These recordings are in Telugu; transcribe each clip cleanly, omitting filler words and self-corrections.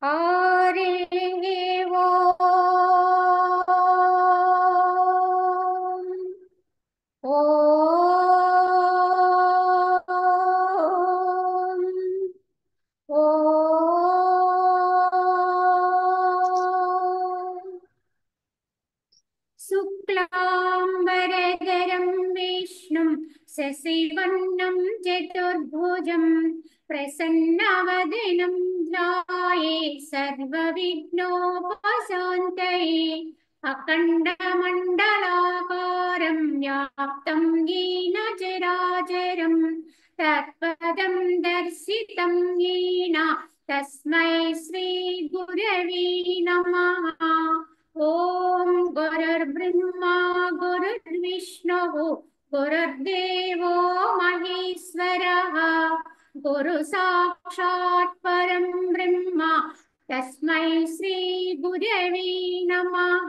हरिः शुक्लाम्बरधरं विष्णुं शशिवर्णं चतुर्भुजं प्रसन्नवदनं ध्याये सर्वविघ्नोपशान्तये अखण्डमण्डलाकारं व्याप्तं येन चराचरं तत्पदं दर्शितं येन तस्मै श्रीगुरवे नमः। ओम गुरुर्ब्रह्मा गुरुर्विष्णुः गुरुर्देवो महेश्वरः गुरु साक्षात् परं ब्रह्म तस्मै श्री गुरवे नमः।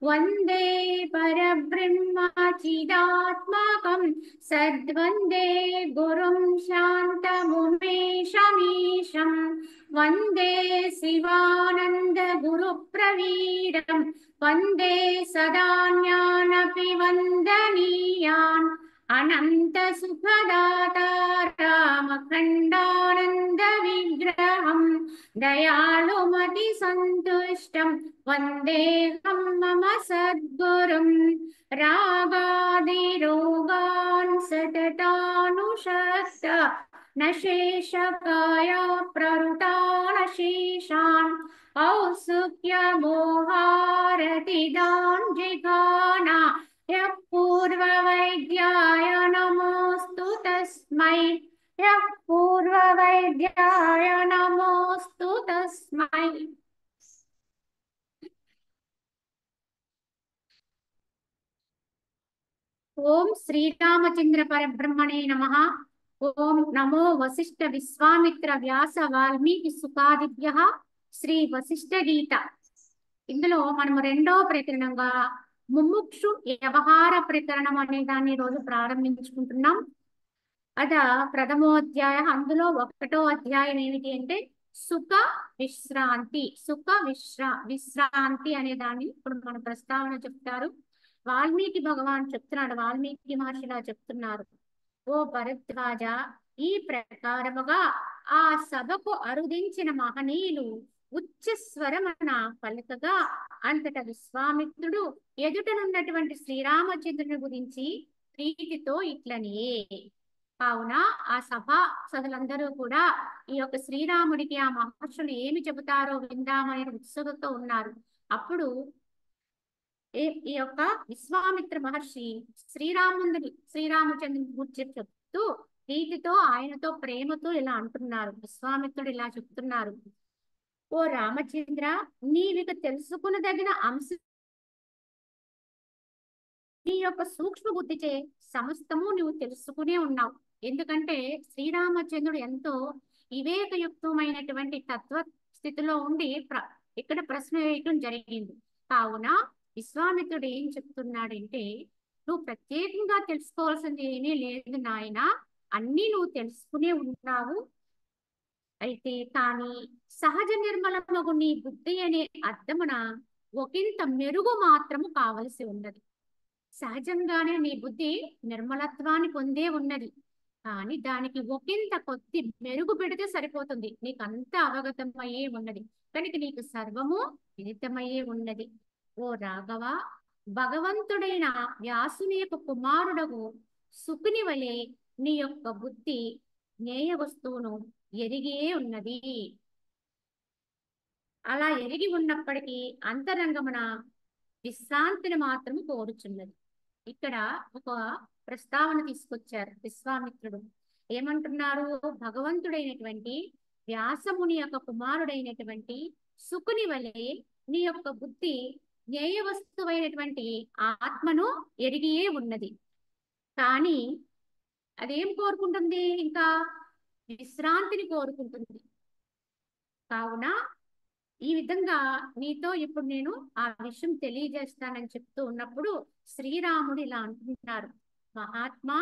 वन्दे परब्रह्मचिदात्मकं सद्वन्दे गुरुं शान्तमुमेशमीशम् वन्दे शिवानन्द गुरुप्रवीरं वन्दे सदा ज्ञानपि वन्दनीयान् अनन्त सुखदातारामखण्डानन्द विग्रहं दयालुमति सन्तुष्टं वन्देऽहं मम सद्गुरुं रागादिरोगान् सततानुशस्त न शेषकाया प्रवृतानशेषान् औत्सुक्यमोहारतिदान् जिघाना यः पूर्ववैद्याय नमोऽस्तु तस्मै यः पूर्ववैद्याय नमोऽस्तु तस्मै। ओम श्रीरामचंद्र परब्रह्मणे नमः। ओम नमो वसिष्ठ विश्वामित्र व्यास वाल्मीकि सुकादिभ्यः శ్రీ వశిష్ఠ గీత. ఇందులో మనము రెండో ప్రకరణంగా ముముక్షు వ్యవహార ప్రకరణం అనే దాన్ని రోజు ప్రారంభించుకుంటున్నాం. అద ప్రథమోధ్యాయ. అందులో ఒకటో అధ్యాయం ఏమిటి అంటే సుఖ విశ్రాంతి. విశ్రాంతి అనే దాన్ని ఇప్పుడు మన ప్రస్తావన చెప్తారు. వాల్మీకి భగవాన్ చెప్తున్నాడు, వాల్మీకి మహర్షిలా చెప్తున్నారు, ఓ భరద్వాజ, ఈ ప్రకారముగా ఆ సభకు అరుదించిన మహనీయులు ఉచ్చస్వరమన పలుకగా అంతట విశ్వామిత్రుడు ఎదుటనున్నటువంటి శ్రీరామచంద్రుని గురించి ప్రీతితో ఇట్లనియే. కావున ఆ సభలందరూ కూడా ఈ యొక్క శ్రీరాముడికి ఆ మహర్షులు ఏమి చెబుతారో విందామనే ఉత్సుకతో ఉన్నారు. అప్పుడు ఈ యొక్క విశ్వామిత్ర మహర్షి శ్రీరామచంద్రుని గురించి చెప్తూ ప్రీతితో ఆయనతో ప్రేమతో ఇలా అంటున్నారు. విశ్వామిత్రుడు ఇలా చెప్తున్నారు, ఓ రామచంద్ర, నీవిక తెలుసుకునదగిన అంశం నీ యొక్క సూక్ష్మ బుద్ధిచే సమస్తము నువ్వు తెలుసుకునే ఉన్నావు. ఎందుకంటే శ్రీరామచంద్రుడు ఎంతో వివేకయుక్తమైనటువంటి తత్వ స్థితిలో ఉండి ఇక్కడ ప్రశ్న వేయటం జరిగింది. కావున విశ్వామిత్రుడు ఏం చెప్తున్నాడంటే, నువ్వు ప్రత్యేకంగా తెలుసుకోవాల్సింది ఏమీ లేదు నాయన, అన్నీ నువ్వు తెలుసుకునే ఉన్నావు. అయితే కానీ సహజ నిర్మలమగు నీ బుద్ధి అనే అర్థమున ఒకంత మెరుగు మాత్రము కావలసి ఉన్నది. సహజంగానే నీ బుద్ధి నిర్మలత్వాన్ని పొందే ఉన్నది, కానీ దానికి ఒకంత కొద్ది మెరుగు పెడితే సరిపోతుంది. నీకు అంత అవగతమయ్యే ఉన్నది కనుక నీకు సర్వము విదితమయ్యే ఉన్నది. ఓ రాఘవ, భగవంతుడైన వ్యాసుని యొక్క కుమారుడకు సుకుని వలె నీ యొక్క బుద్ధి జ్ఞేయ వస్తువును ఎరిగే ఉన్నది. అలా ఎరిగి ఉన్నప్పటికీ అంతరంగమున విశ్రాంతిని మాత్రం కోరుచున్నది. ఇక్కడ ఒక ప్రస్తావన తీసుకొచ్చారు విశ్వామిత్రుడు. ఏమంటున్నారు? భగవంతుడైనటువంటి వ్యాసముని యొక్క కుమారుడైనటువంటి సుకుని వలె నీ యొక్క బుద్ధి జ్ఞేయ వస్తువైనటువంటి ఆత్మను ఎరిగియే ఉన్నది. కానీ అదేం కోరుకుంటుంది? ఇంకా విశ్రాంతిని కోరుకుంటుంది. కావున ఈ విధంగా నీతో ఇప్పుడు నేను ఆ విషయం తెలియజేస్తానని చెప్తూ ఉన్నప్పుడు శ్రీరాముడు ఇలా అంటున్నారు, మహాత్మా,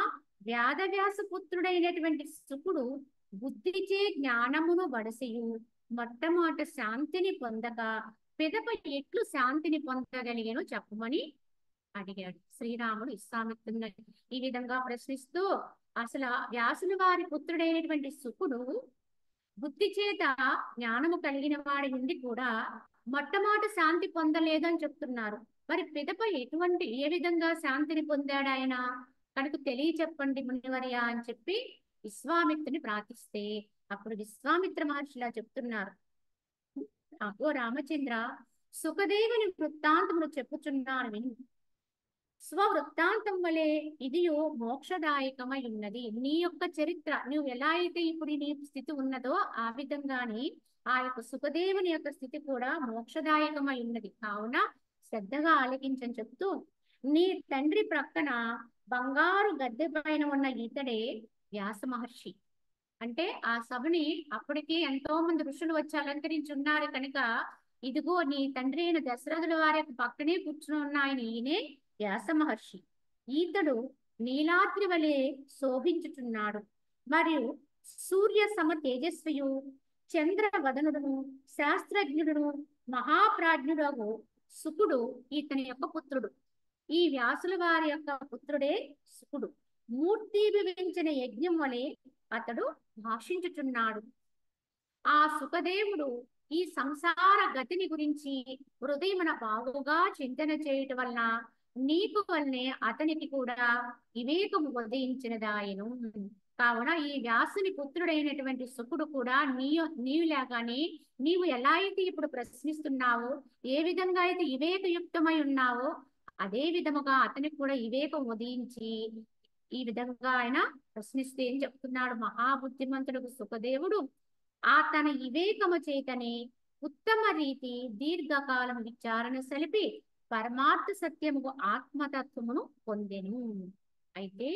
వేదవ్యాస పుత్రుడైనటువంటి శుకుడు బుద్ధిచే జ్ఞానమును వడసియు మొట్టమొదట శాంతిని పొందక పిదప ఎట్లు శాంతిని పొందగలిగాను చెప్పమని అడిగాడు శ్రీరాముడు విశ్వామిత్రుని ఈ విధంగా ప్రశ్నిస్తూ. అసలు వ్యాసుని వారి పుత్రుడైనటువంటి శుకుడు బుద్ధి చేత జ్ఞానము కలిగిన వాడి నుండి కూడా మొట్టమొదటి శాంతి పొందలేదని చెప్తున్నారు. మరి పిదప ఏ విధంగా శాంతిని పొందాడు ఆయన కనుక తెలియచెప్పండి మునివర్య అని చెప్పి విశ్వామిత్రుని ప్రార్థిస్తే అప్పుడు విశ్వామిత్ర మహర్షిలా చెప్తున్నారు. ఓ రామచంద్ర, సుఖదేవుని వృత్తాంతములు చెప్పుచున్నాను విను. స్వవృత్తాంతం వలె ఇదియో మోక్షదాయకమై ఉన్నది. నీ యొక్క చరిత్ర నువ్వు ఎలా అయితే ఇప్పుడు నీ స్థితి ఉన్నదో ఆ విధంగానే ఆ యొక్క సుఖదేవుని యొక్క స్థితి కూడా మోక్షదాయకమై ఉన్నది. కావున శ్రద్ధగా ఆలకించని చెప్తూ, నీ తండ్రి ప్రక్కన బంగారు గద్దె పైన ఉన్న ఇతడే వ్యాస మహర్షి. అంటే ఆ సభని అప్పటికి ఎంతో మంది ఋషులు వచ్చి అలంకరించి ఉన్నారు కనుక ఇదిగో నీ తండ్రి అయిన దశరథుల వారి పక్కనే కూర్చుని ఉన్న ఆయన ఈయనే వ్యాస మహర్షి. ఈతడు నీలాద్రి వలె శోభించుచున్నాడు. మరియు సూర్య సమ తేజస్వియు చంద్రవదనుడును శాస్త్రజ్ఞుడును మహాప్రాజ్ఞుడు శుకుడు ఈతని యొక్క పుత్రుడు. ఈ వ్యాసుల వారి యొక్క పుత్రుడే శుకుడు. మూర్తి వివరించిన యజ్ఞం వలె అతడు భాషించుచున్నాడు. ఆ సుఖదేవుడు ఈ సంసార గతిని గురించి హృదయమున బాగుగా చింతన చేయటం వలన నీకు వల్లనే అతనికి కూడా వివేకము ఉదయించినదాయను. కావున ఈ వ్యాసుని పుత్రుడైనటువంటి శుకుడు కూడా నీవులాగానే నీవు ఎలా అయితే ఇప్పుడు ప్రశ్నిస్తున్నావో, ఏ విధంగా అయితే వివేకయుక్తమై ఉన్నావో అదే విధముగా అతనికి కూడా వివేకం ఉదయించి ఈ విధంగా ఆయన ప్రశ్నిస్తే ఏం చెప్తున్నాడు. మహాబుద్ధిమంతుడు సుఖదేవుడు ఆ తన వివేకము చేతనే ఉత్తమ రీతి దీర్ఘకాలం విచారణ సలిపి పరమార్థ సత్యముకు ఆత్మతత్వమును పొందెను. అయితే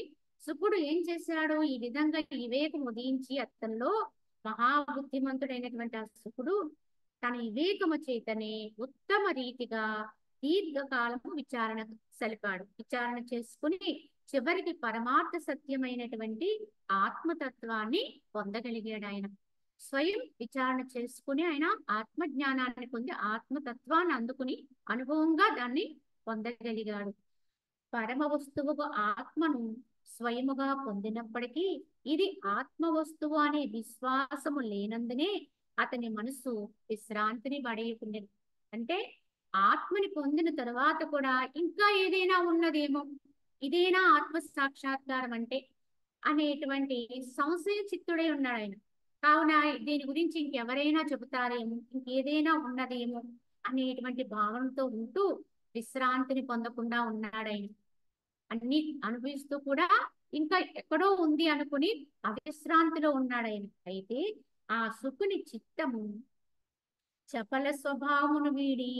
శుకుడు ఏం చేశాడు, ఈ విధంగా వివేకం ఉదయించి అతనిలో మహాబుద్ధిమంతుడైనటువంటి ఆ శుకుడు తన వివేకము చేతనే ఉత్తమ రీతిగా దీర్ఘకాలము విచారణ సలిపాడు. విచారణ చేసుకుని చివరికి పరమార్థ సత్యమైనటువంటి ఆత్మతత్వాన్ని పొందగలిగాడు. ఆయన స్వయం విచారణ చేసుకుని ఆయన ఆత్మజ్ఞానాన్ని పొంది ఆత్మతత్వాన్ని అందుకుని అనుభవంగా దాన్ని పొందగలిగాడు. పరమ వస్తువుకు ఆత్మను స్వయముగా పొందినప్పటికీ ఇది ఆత్మ వస్తువు అనే విశ్వాసము లేనందునే అతని మనసు విశ్రాంతిని పడేయకుండెను. అంటే ఆత్మని పొందిన తరువాత కూడా ఇంకా ఏదైనా ఉన్నదేమో, ఇదేనా ఆత్మ సాక్షాత్కారం అంటే అనేటువంటి సంశయ చిత్తుడై ఉన్నాడు ఆయన. కావున దీని గురించి ఇంకెవరైనా చెబుతారేమో, ఇంకేదైనా ఉన్నదేమో అనేటువంటి భావనతో ఉంటూ విశ్రాంతిని పొందకుండా ఉన్నాడు ఆయన. అన్ని అనుభవిస్తూ కూడా ఇంకా ఎక్కడో ఉంది అనుకుని అవిశ్రాంతిలో ఉన్నాడు ఆయన. అయితే ఆ శుకుని చిత్తము చపల స్వభావమును వీడి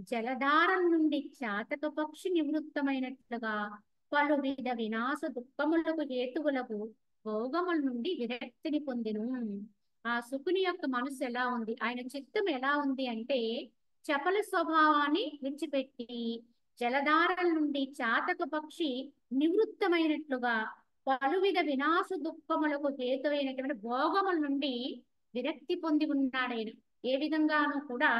జలధారం నుండి చాతక పక్షి నివృత్తమైనట్లుగా పలు విధ వినాశ దుఃఖములకు హేతువులకు భోగముల నుండి విరక్తిని పొందెను. ఆ శుకుని యొక్క మనసు ఎలా ఉంది, ఆయన చిత్తం ఎలా ఉంది అంటే చపల స్వభావాన్ని విడిచిపెట్టి జలధారల నుండి చాతక పక్షి నివృత్తమైనట్లుగా పలువిధ వినాశ దుఃఖములకు హేతువైనటువంటి భోగముల నుండి విరక్తి పొంది ఉన్నాడు ఆయన. ఏ విధంగానూ కూడా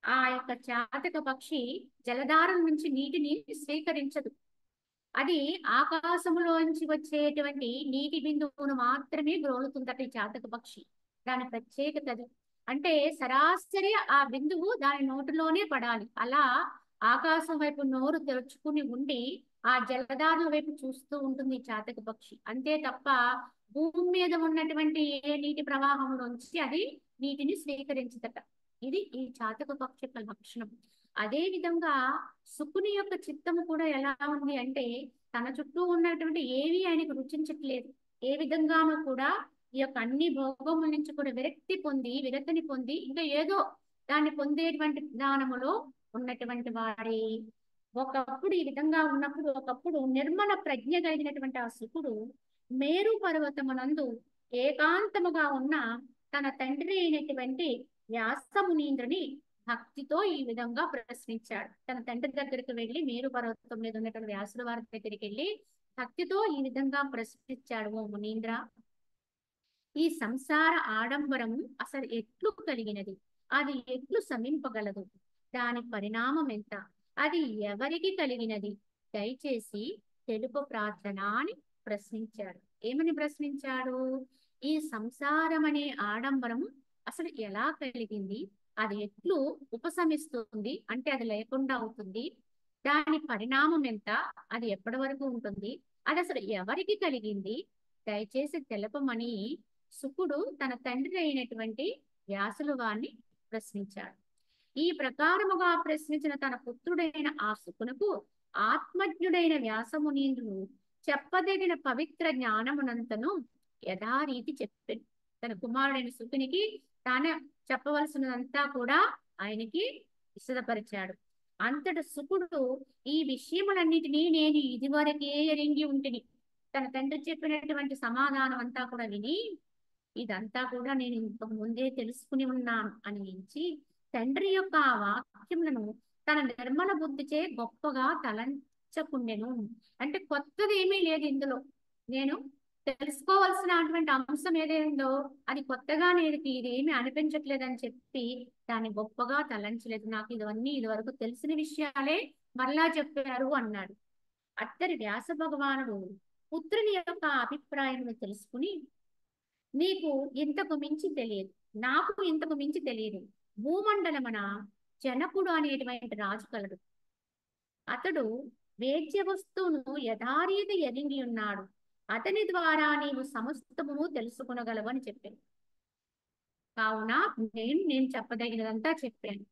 ఆ యొక్క చాతక పక్షి జలధారం నుంచి నీటిని స్వీకరించదు. అది ఆకాశములోంచి వచ్చేటువంటి నీటి బిందువును మాత్రమే గ్రోలుతుందట ఈ చాతక పక్షి. దాని ప్రత్యేకత అది. అంటే సరాసరి ఆ బిందువు దాని నోటిలోనే పడాలి. అలా ఆకాశం వైపు నోరు తెరుచుకుని ఉండి ఆ జలధారుల వైపు చూస్తూ ఉంటుంది ఈ చాతక పక్షి. అంతే తప్ప భూమి మీద ఉన్నటువంటి ఏ నీటి ప్రవాహంలోంచి అది నీటిని స్వీకరించదట. ఇది ఈ చాతక పక్షి యొక్క లక్షణం. అదే విధంగా శుకుని యొక్క చిత్తము కూడా ఎలా ఉంది అంటే తన చుట్టూ ఉన్నటువంటి ఏవి ఆయనకు రుచించట్లేదు. ఏ విధంగానూ కూడా ఈ యొక్క అన్ని భోగముల నుంచి కూడా విరక్తిని పొంది ఇంకా ఏదో దాన్ని పొందేటువంటి విధానములో ఉన్నటువంటి వాడే. ఒకప్పుడు ఈ విధంగా ఉన్నప్పుడు ఒకప్పుడు నిర్మల ప్రజ్ఞ కలిగినటువంటి ఆ శుకుడు మేరు పర్వతమునందు ఏకాంతముగా ఉన్న తన తండ్రి అయినటువంటి వ్యాసమునీంద్రుని భక్తితో ఈ విధంగా ప్రశ్నించాడు. తన తండ్రి దగ్గరికి వెళ్ళి మేరు పర్వతం మీద ఉన్నటువంటి వ్యాసుల వారి దగ్గరికి వెళ్ళి భక్తితో ఈ విధంగా ప్రశ్నించాడు. ఓ మునీంద్ర, ఈ సంసార ఆడంబరము అసలు ఎట్లు కలిగినది, అది ఎట్లు శమింపగలదు, దాని పరిణామం ఎంత, అది ఎవరికి కలిగినది, దయచేసి తెలుపు ప్రార్థన అని ప్రశ్నించాడు. ఏమని ప్రశ్నించాడు? ఈ సంసారం అనే ఆడంబరము అసలు ఎలా కలిగింది, అది ఎట్లు ఉపశమిస్తుంది అంటే అది లేకుండా అవుతుంది, దాని పరిణామం ఎంత, అది ఎప్పటి వరకు ఉంటుంది, అది అసలు ఎవరికి కలిగింది, దయచేసి తెలపమని శుకుడు తన తండ్రి అయినటువంటి వ్యాసులు వారిని ప్రశ్నించాడు. ఈ ప్రకారముగా ప్రశ్నించిన తన పుత్రుడైన ఆ శుకునకు ఆత్మజ్ఞుడైన వ్యాసమునీంద్రుడు చెప్పదగిన పవిత్ర జ్ఞానమునంతను యథారీతి చెప్పాడు. తన కుమారుడైన శుకునికి తాను చెప్పవలసినదంతా కూడా ఆయనకి విశదపరిచాడు. అంతట శుకుడు ఈ విషయములన్నిటినీ నేను ఇదివరకే ఎరింగి ఉంటిని, తన తండ్రి చెప్పినటువంటి సమాధానం అంతా కూడా విని ఇదంతా కూడా నేను ఇంతకు ముందే తెలుసుకుని ఉన్నాను అని ఎంచి తండ్రి యొక్క ఆ వాక్యములను తన నిర్మల బుద్ధిచే గొప్పగా తలంచకుండెను. అంటే కొత్తది ఏమీ లేదు ఇందులో. నేను తెలుసుకోవాల్సినటువంటి అంశం ఏదేందో అది కొత్తగా నేను ఇదేమీ అనిపించట్లేదని చెప్పి దాన్ని గొప్పగా తలంచలేదు. నాకు ఇవన్నీ ఇదివరకు తెలిసిన విషయాలే మరలా చెప్పారు అన్నాడు. అత్తరి వ్యాస భగవానుడు పుత్రుని యొక్క అభిప్రాయం తెలుసుకుని, నీకు ఇంతకు మించి తెలియదు, నాకు ఇంతకు మించి తెలియదు. భూమండలమున జనకుడు అనేటువంటి రాజు కలడు. అతడు వేద్య వస్తువును యథారీతి ఎదిగి ఉన్నాడు. అతని ద్వారా నీవు సమస్తమును తెలుసుకునగలవు అని చెప్పాను. కావున నేను చెప్పదగినదంతా చెప్పాను.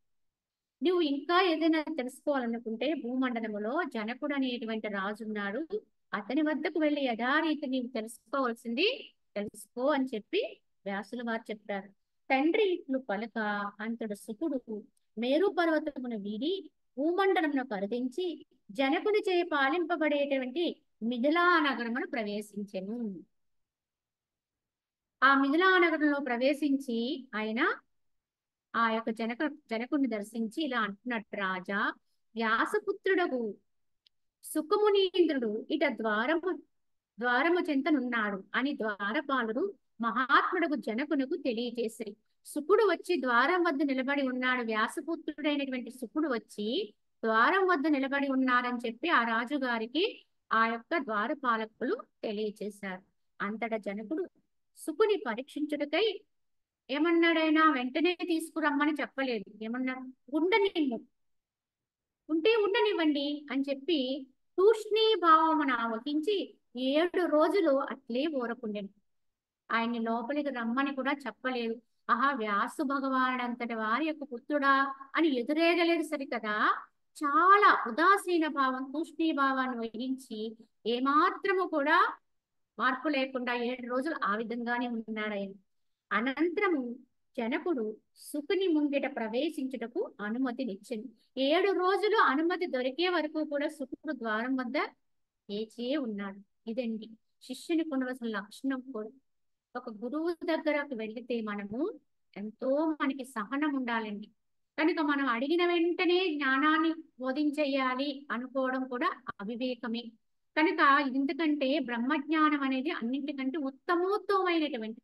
నువ్వు ఇంకా ఏదైనా తెలుసుకోవాలనుకుంటే భూమండలములో జనకుడు అనేటువంటి రాజు ఉన్నాడు, అతని వద్దకు వెళ్ళి యథారీతి నీవు తెలుసుకోవాల్సింది తెలుసుకో అని చెప్పి వ్యాసుల వారు చెప్పారు. తండ్రి ఇట్లు పలక అంతడు శుకుడు మేరు పర్వతమును వీడి భూమండలమును కరుదించి జనకుని చే పాలింపబడేటువంటి మిథిలా నగరమును ప్రవేశించెను. ఆ మిథిలా నగరంలో ప్రవేశించి ఆయన ఆ యొక్క జనకుని దర్శించి ఇలా అంటున్నట్టు, రాజా వ్యాసపుత్రుడగు సుఖమునీంద్రుడు ఇట ద్వారము చెంతనున్నాడు అని ద్వారపాలుడు మహాత్ముడకు జనకునకు తెలియజేసి, శుకుడు వచ్చి ద్వారం వద్ద నిలబడి ఉన్నాడు, వ్యాసపుత్రుడైనటువంటి శుకుడు వచ్చి ద్వారం వద్ద నిలబడి ఉన్నారని చెప్పి ఆ రాజుగారికి ఆ యొక్క ద్వారపాలకులు తెలియజేశారు. అంతటా జనకుడు శుకుని పరీక్షించుటకై ఏమన్నాడైనా వెంటనే తీసుకురమ్మని చెప్పలేదు. ఏమన్నాడు? ఉండనివ్వండి అని చెప్పి తూష్ణీభావమున వహించి 7 రోజులు అట్లే ఊరకుండెను. ఆయన్ని లోపలికి రమ్మని కూడా చెప్పలేదు. ఆహా, వ్యాసు భగవానుడంతటి వారి యొక్క పుత్రుడా అని ఎదురేగలేదు సరికదా, చాలా ఉదాసీన భావం తూష్ణీభావాన్ని వహించి ఏమాత్రము కూడా మార్పు లేకుండా 7 రోజులు ఆ విధంగానే ఉన్నాడు ఆయన. అనంతరము జనకుడు శుకుని ముంగిట ప్రవేశించుటకు అనుమతినిచ్చింది. 7 రోజులు అనుమతి దొరికే వరకు కూడా శుకుడు ద్వారం వద్ద వేచే ఉన్నాడు. ఇదండి శిష్యునికి ఉండవలసిన లక్షణం కూడా. ఒక గురువు దగ్గరకు వెళితే మనము ఎంతో మనకి సహనం ఉండాలండి. కనుక మనం అడిగిన వెంటనే జ్ఞానాన్ని బోధించేయాలి అనుకోవడం కూడా అవివేకమే. కనుక ఎందుకంటే బ్రహ్మజ్ఞానం అనేది అన్నింటికంటే ఉత్తమోత్తమైనటువంటి,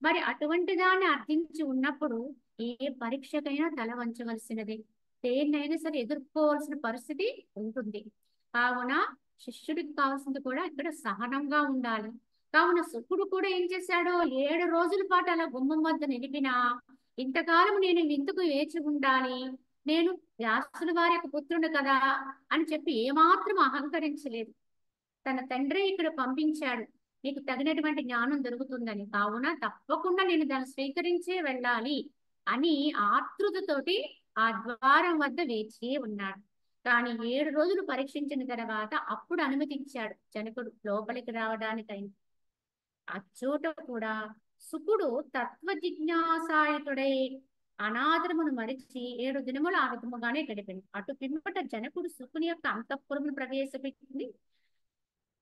మరి అటువంటి దాన్ని అర్థించి ఉన్నప్పుడు ఏ పరీక్షకైనా తల వంచవలసినదే, దేన్నైనా సరే ఎదుర్కోవాల్సిన పరిస్థితి ఉంటుంది. కావున శిష్యుడికి కావాల్సింది కూడా ఇక్కడ సహనంగా ఉండాలి. కావున శుకుడు కూడా ఏం చేశాడు? 7 రోజుల పాటు అలా గుమ్మం వద్ద నిలిపినా ఇంతకాలం నేను ఎందుకు వేచి ఉండాలి, నేను వ్యాసుల వారి యొక్క పుత్రుడు కదా అని చెప్పి ఏమాత్రం అహంకరించలేదు. తన తండ్రి ఇక్కడ పంపించాడు, నీకు తగినటువంటి జ్ఞానం దొరుకుతుందని, కావున తప్పకుండా నేను దాన్ని స్వీకరించే వెళ్ళాలి అని ఆతృతతోటి ఆ ద్వారం వద్ద వేచి ఉన్నాడు. కానీ 7 రోజులు పరీక్షించిన తర్వాత అప్పుడు అనుమతించాడు జనకుడు లోపలికి రావడానికైనా. అచ్చోట కూడా శుకుడు తత్వ జిజ్ఞాసాయుతుడై అనాదరమును మరిచి 7 దినములు ఆ విధముగానే గడిపింది. అటు పిమ్మట జనకుడు శుకుని యొక్క అంతఃపురమును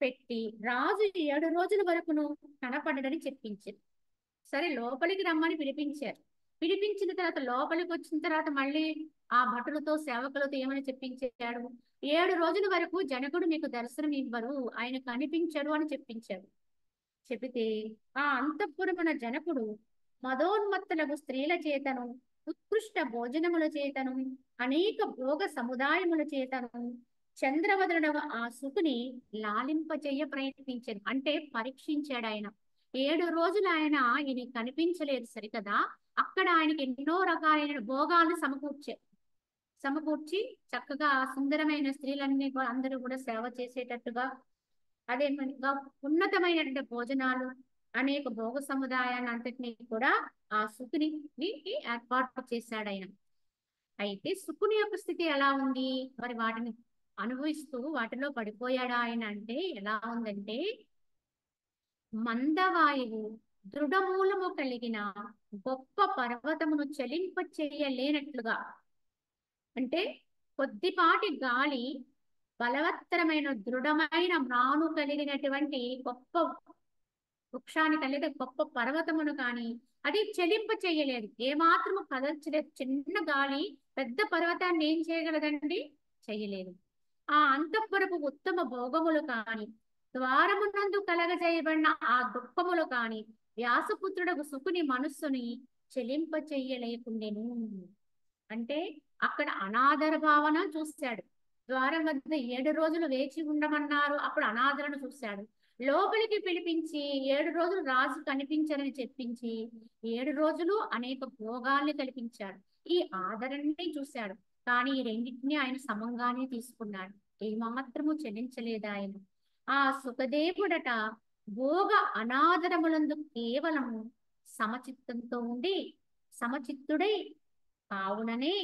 పెట్టి రాజు 7 రోజుల వరకును కనపడడని చెప్పించారు. సరే, లోపలికి రమ్మని పిలిపించారు. పిలిపించిన తర్వాత లోపలికి వచ్చిన తర్వాత మళ్ళీ ఆ భటులతో సేవకులతో ఏమని చెప్పించాడు? 7 రోజుల వరకు జనకుడు మీకు దర్శనం ఇవ్వరు, ఆయన కనిపించరు అని చెప్పించాడు. చెబితే ఆ అంతఃపురమున జనకుడు మదోన్మత్తులకు స్త్రీల చేతను ఉత్కృష్ట భోజనముల చేతను అనేక భోగ సముదాయముల చేతను చంద్రవదనుడు ఆ సుకుని లాలింపచేయ ప్రయత్నించాడు. అంటే పరీక్షించాడు ఆయన. 7 రోజులు ఆయన ఈయన కనిపించలేదు సరికదా, అక్కడ ఆయనకి ఎన్నో రకాలైన భోగాలను సమకూర్చి చక్కగా సుందరమైన స్త్రీలన్నీ కూడా అందరూ కూడా సేవ చేసేటట్టుగా, అదే మనగా ఉన్నతమైనటువంటి భోజనాలు, అనేక భోగ సముదాయాన్ని అంతటినీ కూడా ఆ సుకుని ఏర్పాటు చేశాడు ఆయన. అయితే సుకుని యొక్క స్థితి ఎలా ఉంది మరి? వాటిని అనుభవిస్తూ వాటిలో పడిపోయాడా ఆయన అంటే ఎలా ఉందంటే, మందవాయువు దృఢమూలము కలిగిన గొప్ప పర్వతమును చలింప చేయలేనట్లుగా, అంటే కొద్దిపాటి గాలి బలవత్తరమైన దృఢమైన మ్రాను కలిగినటువంటి గొప్ప వృక్షానికి లేదా గొప్ప పర్వతమును కానీ అది చెలింప చేయలేదు, ఏమాత్రము కదల్చలేదు. చిన్న గాలి పెద్ద పర్వతాన్ని ఏం చేయగలదండి? చేయలేదు. ఆ అంతఃపురపు ఉత్తమ భోగములు కాని ద్వారమునందు కలగజేయబడిన ఆ దుఃఖములు కాని వ్యాసపుత్రుడకు సుకుని మనస్సుని చెలింప చెయ్యలేకుండెను. అంటే అక్కడ అనాదర భావన చూశాడు. ద్వారం వద్ద 7 రోజులు వేచి ఉండమన్నారు, అప్పుడు అనాదరణ చూశాడు. లోపలికి పిలిపించి 7 రోజులు రాజు కనిపించరని చెప్పించి 7 రోజులు అనేక భోగాల్ని కల్పించాడు. ఈ ఆదరణని చూశాడు. కానీ ఈ రెండింటినీ ఆయన సమంగానే తీసుకున్నాడు. ఏమాత్రము చెల్లించలేదు ఆయన. ఆ సుఖదేవుడట భోగ అనాదరములందు కేవలము సమచిత్తంతో ఉండి సమచిత్తుడై కావుననే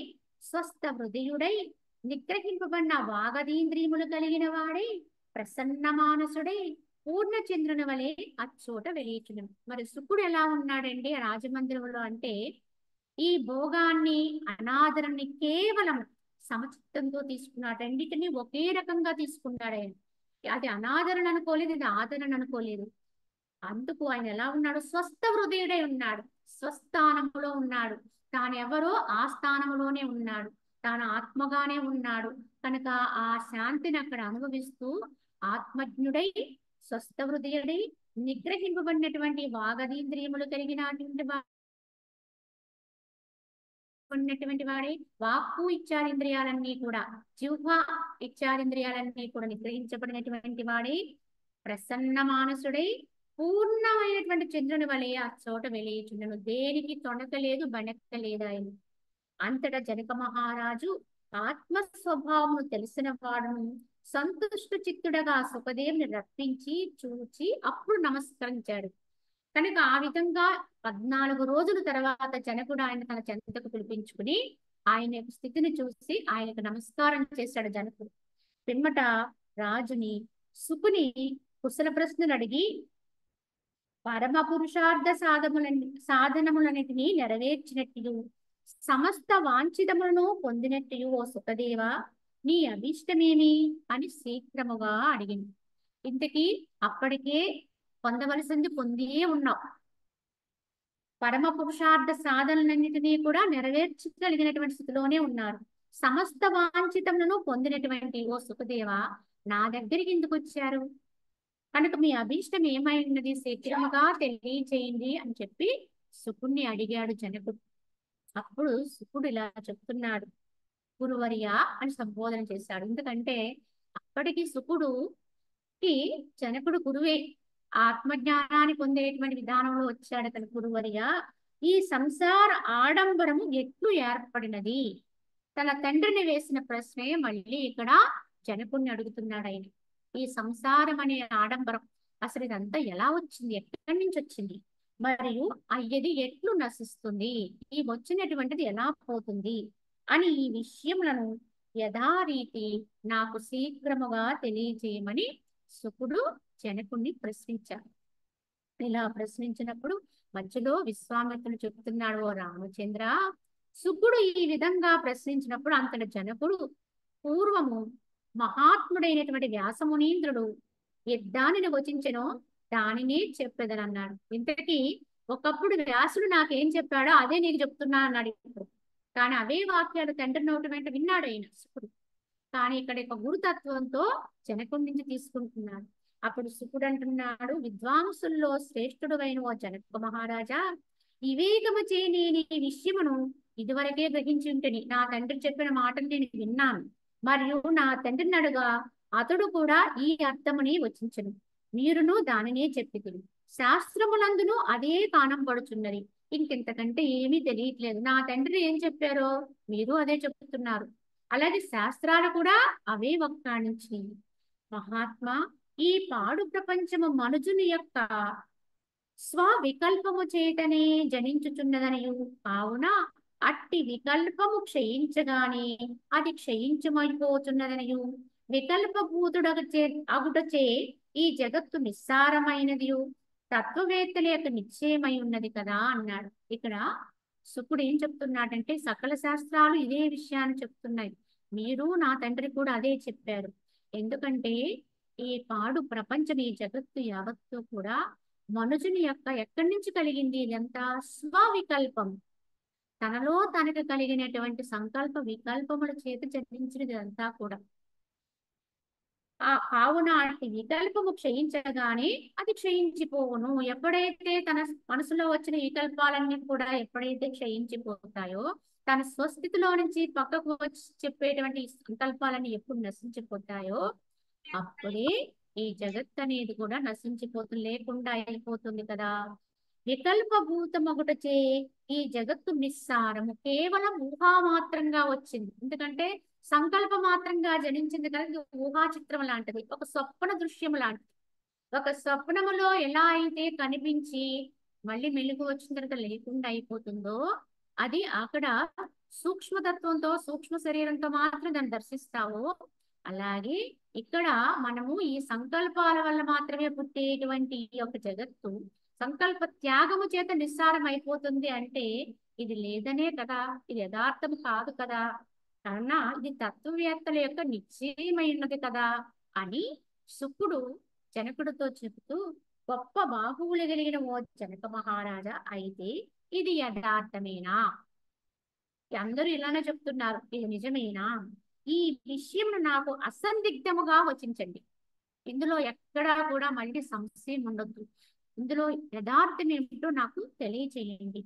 స్వస్థ హృదయుడై నిగ్రహింపబడిన వాగదీంద్రియములు కలిగిన వాడై ప్రసన్న మానసుడై పూర్ణచంద్రుని వలె అచ్చోట వెలియుచును. మరి శుకుడు ఎలా ఉన్నాడండి ఆ రాజమందిరంలో అంటే, ఈ భోగాన్ని అనాదరణని కేవలం సమచిత్తంతో తీసుకున్నాడు. రెండింటిని ఒకే రకంగా తీసుకున్నాడు ఆయన. అది అనాదరణ అనుకోలేదు, ఇది ఆదరణ అనుకోలేదు. అందుకు ఆయన ఎలా ఉన్నాడు? స్వస్థ హృదయుడై ఉన్నాడు, స్వస్థానములో ఉన్నాడు. తాను ఎవరో ఆ స్థానంలోనే ఉన్నాడు, తాను ఆత్మగానే ఉన్నాడు కనుక ఆ శాంతిని అక్కడ అనుభవిస్తూ ఆత్మజ్ఞుడై స్వస్థ హృదయుడై నిగ్రహింపబడినటువంటి వాగదీంద్రియములు కలిగినటువంటి ఉన్నటువంటి వాడే వాక్కు ఇచ్చారింద్రియాలన్నీ కూడా, జిహ్వ ఇచ్చారింద్రియాలన్నీ కూడా నిగ్రహించబడినటువంటి వాడే ప్రసన్న మానసుడై పూర్ణమైనటువంటి చంద్రుని వలె ఆ చోట వెలియుచుండెను. దేనికి తొణకలేదు, బణకలేదు ఆయన. అంతటా జనక మహారాజు ఆత్మ స్వభావమును తెలిసిన వాడును సంతుష్ట చిత్తుడగా సుఖదేవుని రప్పించి చూచి అప్పుడు నమస్కరించాడు. కనుక ఆ విధంగా 14 రోజుల తర్వాత జనకుడు ఆయన తన చెంతకు పిలిపించుకుని ఆయన యొక్క స్థితిని చూసి ఆయనకు నమస్కారం చేశాడు జనకుడు. పిమ్మట రాజుని సుకుని కుశల ప్రశ్నలు అడిగి పరమ పురుషార్థ సాధనములన్నిటినీ నెరవేర్చినట్టు సమస్త వాంఛితములను పొందినట్టు ఓ సుఖదేవ నీ అభీష్టమేమి అని శీఘ్రముగా అడిగింది. ఇంతకీ అప్పటికే పొందవలసింది పొందే ఉన్నావు. పరమ పురుషార్థ సాధనలన్నిటినీ కూడా నెరవేర్చగలిగినటువంటి స్థితిలోనే ఉన్నారు. సమస్త వాంఛితములను పొందినటువంటి ఓ సుఖదేవ నా దగ్గరికి ఎందుకు వచ్చారు? కనుక మీ అభీష్టం ఏమైనది శీఘ్రముగా తెలియచేయండి అని చెప్పి సుకుణ్ణి అడిగాడు జనకుడు. అప్పుడు సుకుడు ఇలా చెప్తున్నాడు, గురువర్య అని సంబోధన చేశాడు. ఎందుకంటే అప్పటికి సుకుడుకి జనకుడు గురువే, ఆత్మజ్ఞానాన్ని పొందేటువంటి విధానంలో వచ్చాడు తన గురువర్య. ఈ సంసార ఆడంబరము ఎట్లు ఏర్పడినది? తన తండ్రిని వేసిన ప్రశ్నే మళ్ళీ ఇక్కడ జనకుడిని అడుగుతున్నాడు ఆయన. ఈ సంసారం అనే ఆడంబరం అసలు ఇదంతా ఎలా వచ్చింది, ఎక్కడి నుంచి వచ్చింది, మరియు అయ్యది ఎట్లు నశిస్తుంది, ఈ వచ్చినటువంటిది ఎలా పోతుంది అని ఈ విషయములను యథారీతి నాకు శీఘ్రముగా తెలియజేయమని సుకుడు జనకుణ్ణి ప్రశ్నించాడు. ఇలా ప్రశ్నించినప్పుడు మధ్యలో విశ్వామిత్రుడు చెప్తున్నాడు, ఓ రామచంద్ర, సుకుడు ఈ విధంగా ప్రశ్నించినప్పుడు అంతటి జనకుడు పూర్వము మహాత్ముడైనటువంటి వ్యాసమునీంద్రుడు దానిని వచించెనో దానినే చెప్పేదనన్నాడు. ఇంతకీ ఒకప్పుడు వ్యాసుడు నాకేం చెప్పాడో అదే నీకు చెప్తున్నా అన్నాడు ఇప్పుడు. కానీ అవే వాక్యాలు తండ్రి నోటి వెంట విన్నాడు ఆయన సుకుడు. కానీ ఇక్కడ ఒక గురుతత్వంతో జనకుడి నుంచి తీసుకుంటున్నాడు. అప్పుడు శుకుడు అంటున్నాడు, విద్వాంసుల్లో శ్రేష్ఠుడైన ఓ జనక మహారాజా, వివేకము చే నేను ఈ విషయమును ఇదివరకే గ్రహించి ఉంటిని. నా తండ్రి చెప్పిన మాటలు నేను విన్నాను, మరియు నా తండ్రిని అడుగా అతడు కూడా ఈ అర్థముని వచించను. మీరును దానినే చెప్పితిరి. శాస్త్రములందును అదే కానంపడుచున్నది. ఇంకెంతకంటే ఏమీ తెలియట్లేదు. నా తండ్రి ఏం చెప్పారో మీరు అదే చెప్తున్నారు. అలాగే శాస్త్రాలు కూడా అవే వక్కాణించినవి. మహాత్మా, ఈ పాడు ప్రపంచము మనుజుని యొక్క స్వవికల్పము చేతనే జనించుచున్నదనియు, కావున అట్టి వికల్పము క్షయించగానే అది క్షయించమైపోతున్నదనియు, వికల్పభూతుడగచే అగుటచే ఈ జగత్తు నిస్సారమైనదియు తత్వవేత్తల యొక్క నిశ్చయమై ఉన్నది కదా అన్నాడు. ఇక్కడ శుకుడు ఏం చెప్తున్నాడంటే, సకల శాస్త్రాలు ఇదే విషయాన్ని చెప్తున్నాయి. మీరు నా తండ్రి కూడా అదే చెప్పారు. ఎందుకంటే ఈ పాడు ప్రపంచం, ఈ జగత్తు యావత్తు కూడా మనుషుని యొక్క ఎక్కడి నుంచి కలిగింది? ఇదంతా స్వవికల్పం. తనలో తనకు కలిగినటువంటి సంకల్ప వికల్పముల చేత జన్మించినది ఇదంతా కూడా. కావున అట్టి వికల్పము క్షయించగానే అది క్షయించిపోవును. ఎప్పుడైతే తన మనసులో వచ్చిన వికల్పాలన్నీ కూడా ఎప్పుడైతే క్షయించిపోతాయో, తన స్వస్థితిలో నుంచి పక్కకు వచ్చి చెప్పేటువంటి ఈ సంకల్పాలన్నీ ఎప్పుడు నశించిపోతాయో అప్పుడే ఈ జగత్ అనేది కూడా నశించిపోతుంది, లేకుండా అయిపోతుంది కదా. వికల్పభూతమొకటచే ఈ జగత్తు నిస్సారము, కేవలం ఊహామాత్రంగా వచ్చింది. ఎందుకంటే సంకల్ప మాత్రంగా జనించింది కదా, ఇది ఊహా చిత్రం లాంటిది, ఒక స్వప్న దృశ్యం లాంటిది. ఒక స్వప్నములో ఎలా అయితే కనిపించి మళ్ళీ మెలుగు వచ్చిన తర్వాత లేకుండా అయిపోతుందో, అది అక్కడ సూక్ష్మతత్వంతో సూక్ష్మ శరీరంతో మాత్రం దాన్ని దర్శిస్తావో, అలాగే ఇక్కడ మనము ఈ సంకల్పాల వల్ల మాత్రమే పుట్టేటువంటి ఈ యొక్క జగత్తు సంకల్ప త్యాగము చేత నిస్సారం అయిపోతుంది అంటే ఇది లేదనే కదా, ఇది యథార్థము కాదు కదా, కావున ఇది తత్వవేత్తల యొక్క నిశ్చయమైనది కదా అని శుకుడు జనకుడితో చెబుతూ, గొప్ప బాహువులు కలిగిన ఓ జనక మహారాజా, అయితే ఇది యథార్థమేనా? అందరూ ఇలానే చెప్తున్నారు, ఇది నిజమేనా? ఈ విషయం నాకు అసందిగ్ధముగా వచించండి. ఇందులో ఎక్కడా కూడా మళ్ళీ సంశయం ఉండొద్దు. ఇందులో యథార్థం ఏమిటో నాకు తెలియచేయండి.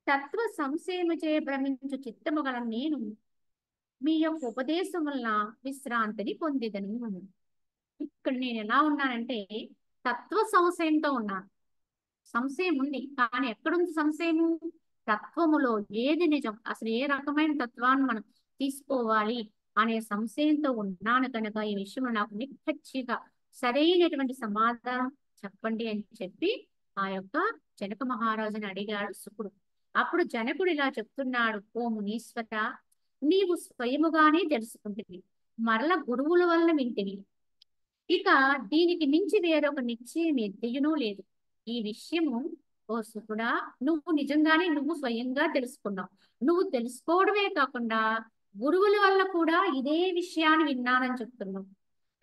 తత్వ సంశయముచే భ్రమించు చిత్తము గల నేను మీ యొక్క ఉపదేశం వల్ల విశ్రాంతిని పొందేదను. ఇక్కడ నేను ఎలా ఉన్నానంటే తత్వ సంశయంతో ఉన్నాను. సంశయం ఉంది, కానీ ఎక్కడుంది సంశయము? తత్వములో ఏది నిజం, అసలు ఏ రకమైన తత్వాన్ని మనం తీసుకోవాలి అనే సంశయంతో ఉన్నాను కనుక ఈ విషయంలో నాకు నిఖచ్చిగా సరైనటువంటి సమాధానం చెప్పండి అని చెప్పి ఆ యొక్క జనక మహారాజుని అడిగాడు శుకుడు. అప్పుడు జనకుడు ఇలా చెప్తున్నాడు, ఓ మునీశ్వర, నీవు స్వయముగానే తెలుసుకుంటుంది, మరల గురువుల వలన వింటివి. ఇక దీనికి మించి వేరొక నిశ్చయం ఎద్దయునూ లేదు. ఈ విషయము ఓ శుకుడా, నువ్వు నిజంగానే నువ్వు స్వయంగా తెలుసుకున్నావు. నువ్వు తెలుసుకోవడమే కాకుండా గురువుల వల్ల కూడా ఇదే విషయాన్ని విన్నానని చెప్తున్నావు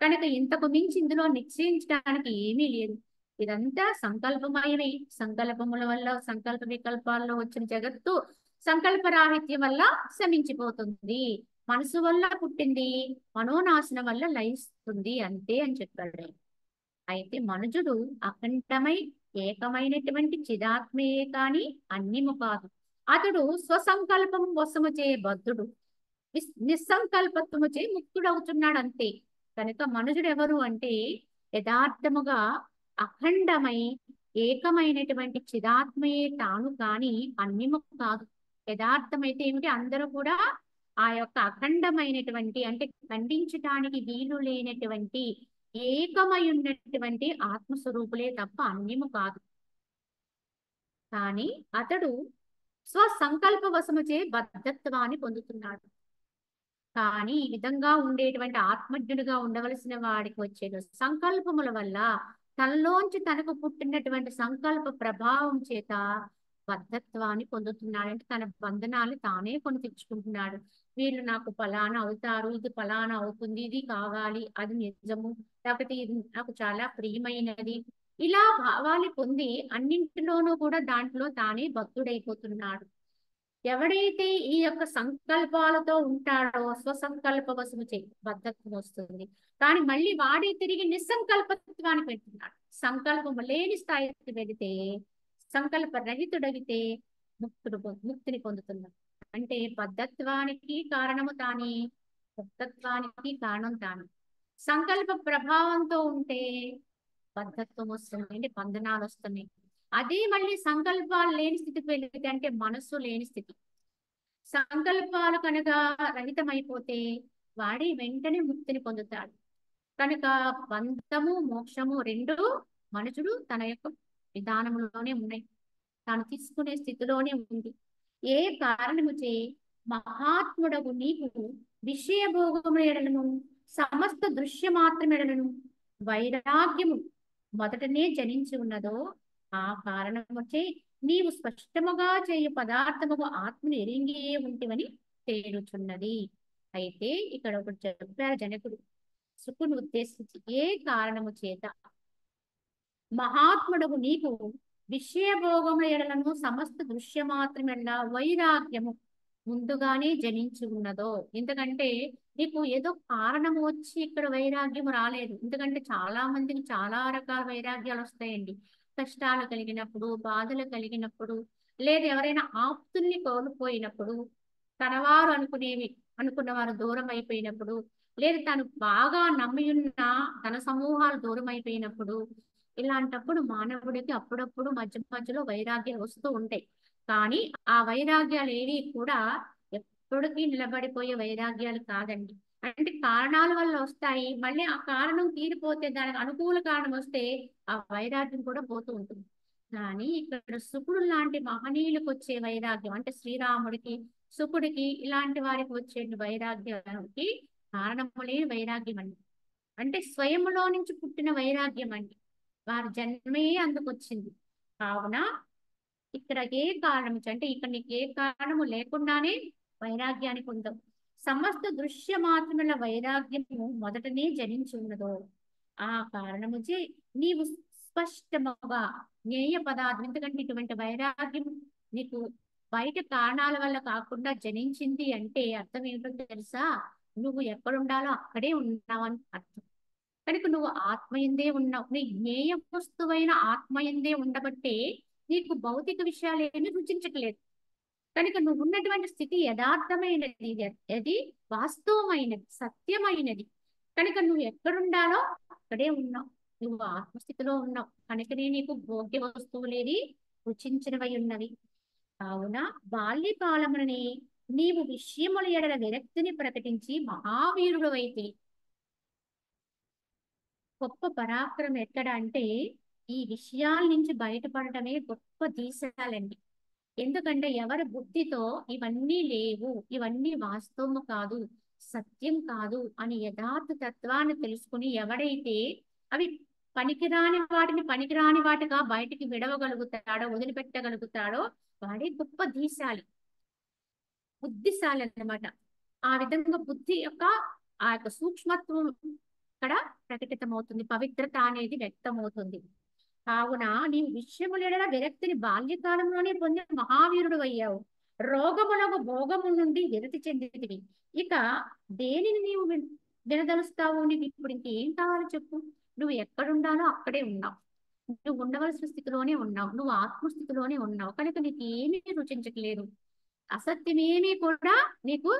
కనుక ఇంతకు మించి ఇందులో నిశ్చయించడానికి ఏమీ లేదు. ఇదంతా సంకల్పమయమే. సంకల్పముల వల్ల సంకల్ప వికల్పాల్లో వచ్చిన జగత్తు సంకల్పరాహిత్యం వల్ల శమించిపోతుంది. మనసు వల్ల పుట్టింది, మనోనాశనం వల్ల లయిస్తుంది, అంతే అని చెప్పాడు. అయితే మనుజుడు అఖండమై ఏకమైనటువంటి చిదాత్మే కాని అన్యము కాదు. అతడు స్వసంకల్పం వశముచే బద్ధుడు, నిస్సంకల్పత్వముచే ముక్తుడవుతున్నాడు, అంతే. కనుక మనుజుడు ఎవరు అంటే యథార్థముగా అఖండమై ఏకమైనటువంటి చిదాత్మయే తాను కాని అన్యము కాదు. యథార్థమైతే ఏమిటి? అందరూ కూడా ఆ యొక్క అఖండమైనటువంటి అంటే ఖండించటానికి వీలు లేనటువంటి ఏకమై ఉన్నటువంటి ఆత్మస్వరూపులే తప్ప అన్యము కాదు. కానీ అతడు స్వసంకల్ప వశముచే బద్ధత్వాన్ని పొందుతున్నాడు. కానీ ఈ విధంగా ఉండేటువంటి ఆత్మజ్ఞుడిగా ఉండవలసిన వాడికి వచ్చే సంకల్పముల వల్ల తనలోంచి తనకు పుట్టినటువంటి సంకల్ప ప్రభావం చేత బద్ధత్వాన్ని పొందుతున్నాడు. అంటే తన బంధనాలు తానే కొని తెచ్చుకుంటున్నాడు. వీళ్ళు నాకు ఫలానా అవుతారు, ఇది ఫలానా అవుతుంది, ఇది కావాలి, అది నిజము, లేకపోతే ఇది నాకు చాలా ప్రియమైనది, ఇలా భావాలు పొంది అన్నింటిలోనూ కూడా దాంట్లో తానే భక్తుడైపోతున్నాడు. ఎవడైతే ఈ యొక్క సంకల్పాలతో ఉంటాడో స్వసంకల్ప వశము బద్ధత్వం వస్తుంది. కానీ మళ్ళీ వాడే తిరిగి నిస్సంకల్పత్వానికి వెళ్తున్నాడు. సంకల్పం లేని స్థాయికి వెళితే, సంకల్ప రహితుడగితే ముక్తిని పొందుతున్నాడు. అంటే బద్ధత్వానికి కారణము తానే, ముక్తత్వానికి కారణం తానే. సంకల్ప ప్రభావంతో ఉంటే బద్ధత్వం వస్తుంది, అంటే బంధనాలు వస్తున్నాయి. అదే మళ్ళీ సంకల్పాలు లేని స్థితికి వెళితే, అంటే మనస్సు లేని స్థితి, సంకల్పాలు కనుక రహితమైపోతే వాడి వెంటనే ముక్తిని పొందుతాడు. కనుక బంధము మోక్షము రెండు మనుషుడు తన యొక్క విధానంలోనే ఉన్నాయి, తాను తీసుకునే స్థితిలోనే ఉంది. ఏ కారణము చే మహాత్ముడవు నీకు విషయ భోగములను సమస్త దృశ్య మాత్రమెడలను వైరాగ్యము మొదటనే జనించి ఉన్నదో, ఆ కారణముచే నీవు స్పష్టముగా చేయు పదార్థముకు ఆత్మను ఎరింగియే ఉంటివని తేలుచున్నది. అయితే ఇక్కడ ఒకటి చెప్పారు జనకుడు శుకుని ఉద్దేశించి, ఏ కారణము చేత మహాత్ముడకు నీకు విషయ భోగముల ఎడలను సమస్త దృశ్య మాత్రమెల్ల వైరాగ్యము ముందుగానే జనించి ఉన్నదో. ఎందుకంటే నీకు ఏదో కారణం వచ్చి ఇక్కడ వైరాగ్యం రాలేదు. ఎందుకంటే చాలా మందికి చాలా రకాల వైరాగ్యాలు వస్తాయండి. కష్టాలు కలిగినప్పుడు, బాధలు కలిగినప్పుడు, లేదా ఎవరైనా ఆప్తుల్ని కోల్పోయినప్పుడు, తనవారు అనుకున్న వారు దూరం అయిపోయినప్పుడు, లేదు తను బాగా నమ్మియున్న తన సమూహాలు దూరం అయిపోయినప్పుడు, ఇలాంటప్పుడు మానవుడికి అప్పుడప్పుడు మధ్య మధ్యలో వైరాగ్యాలు వస్తూ ఉంటాయి. కానీ ఆ వైరాగ్యాలు ఏవి కూడా ఎప్పటికీ నిలబడిపోయే వైరాగ్యాలు కాదండి. అంటే కారణాల వల్ల వస్తాయి, మళ్ళీ ఆ కారణం తీరిపోతే దానికి అనుకూల కారణం వస్తే ఆ వైరాగ్యం కూడా పోతూ ఉంటుంది. కానీ ఇక్కడ శుకుడు లాంటి మహనీయులకు వచ్చే వైరాగ్యం, అంటే శ్రీరాముడికి, శుకుడికి, ఇలాంటి వారికి వచ్చే వైరాగ్యానికి కారణము లేని వైరాగ్యం అండి. అంటే స్వయంలో నుంచి పుట్టిన వైరాగ్యం అండి. వారి జన్మే అందుకు వచ్చింది. కావున ఇక్కడ ఏ కారణం అంటే ఇక్కడ నీకు ఏ కారణము లేకుండానే వైరాగ్యానికి ఉందవు. సమస్త దృశ్య మాత్రముల వైరాగ్యము మొదటనే జనించి ఉన్నదో, ఆ కారణముచే నీవు స్పష్టముగా జ్ఞేయ పదార్థం, ఎందుకంటే ఇటువంటి వైరాగ్యం నీకు బయట కారణాల వల్ల కాకుండా జనించింది అంటే అర్థం ఏంటో తెలుసా? నువ్వు ఎక్కడుండాలో అక్కడే ఉన్నావని అర్థం. కనుక నువ్వు ఆత్మయందే ఉన్నావు. నీ జ్ఞేయ వస్తువైన ఆత్మయందే ఉండబట్టే నీకు భౌతిక విషయాలు ఏమీ రుచించట్లేదు. కనుక నువ్వు ఉన్నటువంటి స్థితి యథార్థమైనది, అది వాస్తవమైనది, సత్యమైనది. కనుక నువ్వు ఎక్కడుండాలో అక్కడే ఉన్నావు. నువ్వు ఆత్మస్థితిలో ఉన్నావు కనుకనే నీకు భోగ్య వస్తువులేది రుచించినవై ఉన్నవి. కావున బాల్యకాలముననే నీవు విషయముల ఎడల విరక్తిని ప్రకటించి మహావీరుడు అయితే. గొప్ప పరాక్రమం ఎక్కడ అంటే ఈ విషయాల నుంచి బయటపడటమే గొప్ప దీశాలండి. ఎందుకంటే ఎవరి బుద్ధితో ఇవన్నీ లేవు, ఇవన్నీ వాస్తవము కాదు, సత్యం కాదు అని యథార్థ తత్వాన్ని తెలుసుకుని ఎవడైతే అవి పనికిరాని వాటిని పనికిరాని వాటిగా బయటికి విడవగలుగుతాడో, వదిలిపెట్టగలుగుతాడో వాడే గొప్ప ధీశాలి, బుద్ధిశాలి అన్నమాట. ఆ విధంగా బుద్ధి యొక్క ఆ యొక్క సూక్ష్మత్వం ఇక్కడ ప్రకటితమవుతుంది, పవిత్రత అనేది వ్యక్తమవుతుంది. కావున నీవు విషయముల విరక్తిని బాల్యకాలంలోనే పొంది మహావీరుడు అయ్యావు. రోగములకు భోగము నుండి విరతి చెందితివి. ఇక దేనిని నీవు వినదలుస్తావు? నీకు ఇప్పుడు ఇంకేం కావాలో చెప్పు. నువ్వు ఎక్కడుండాలో అక్కడే ఉన్నావు, నువ్వు ఉండవలసిన స్థితిలోనే ఉన్నావు, నువ్వు ఆత్మస్థితిలోనే ఉన్నావు. కనుక నీకు ఏమీ రుచించట్లేదు, అసత్యమేమీ కూడా నీకు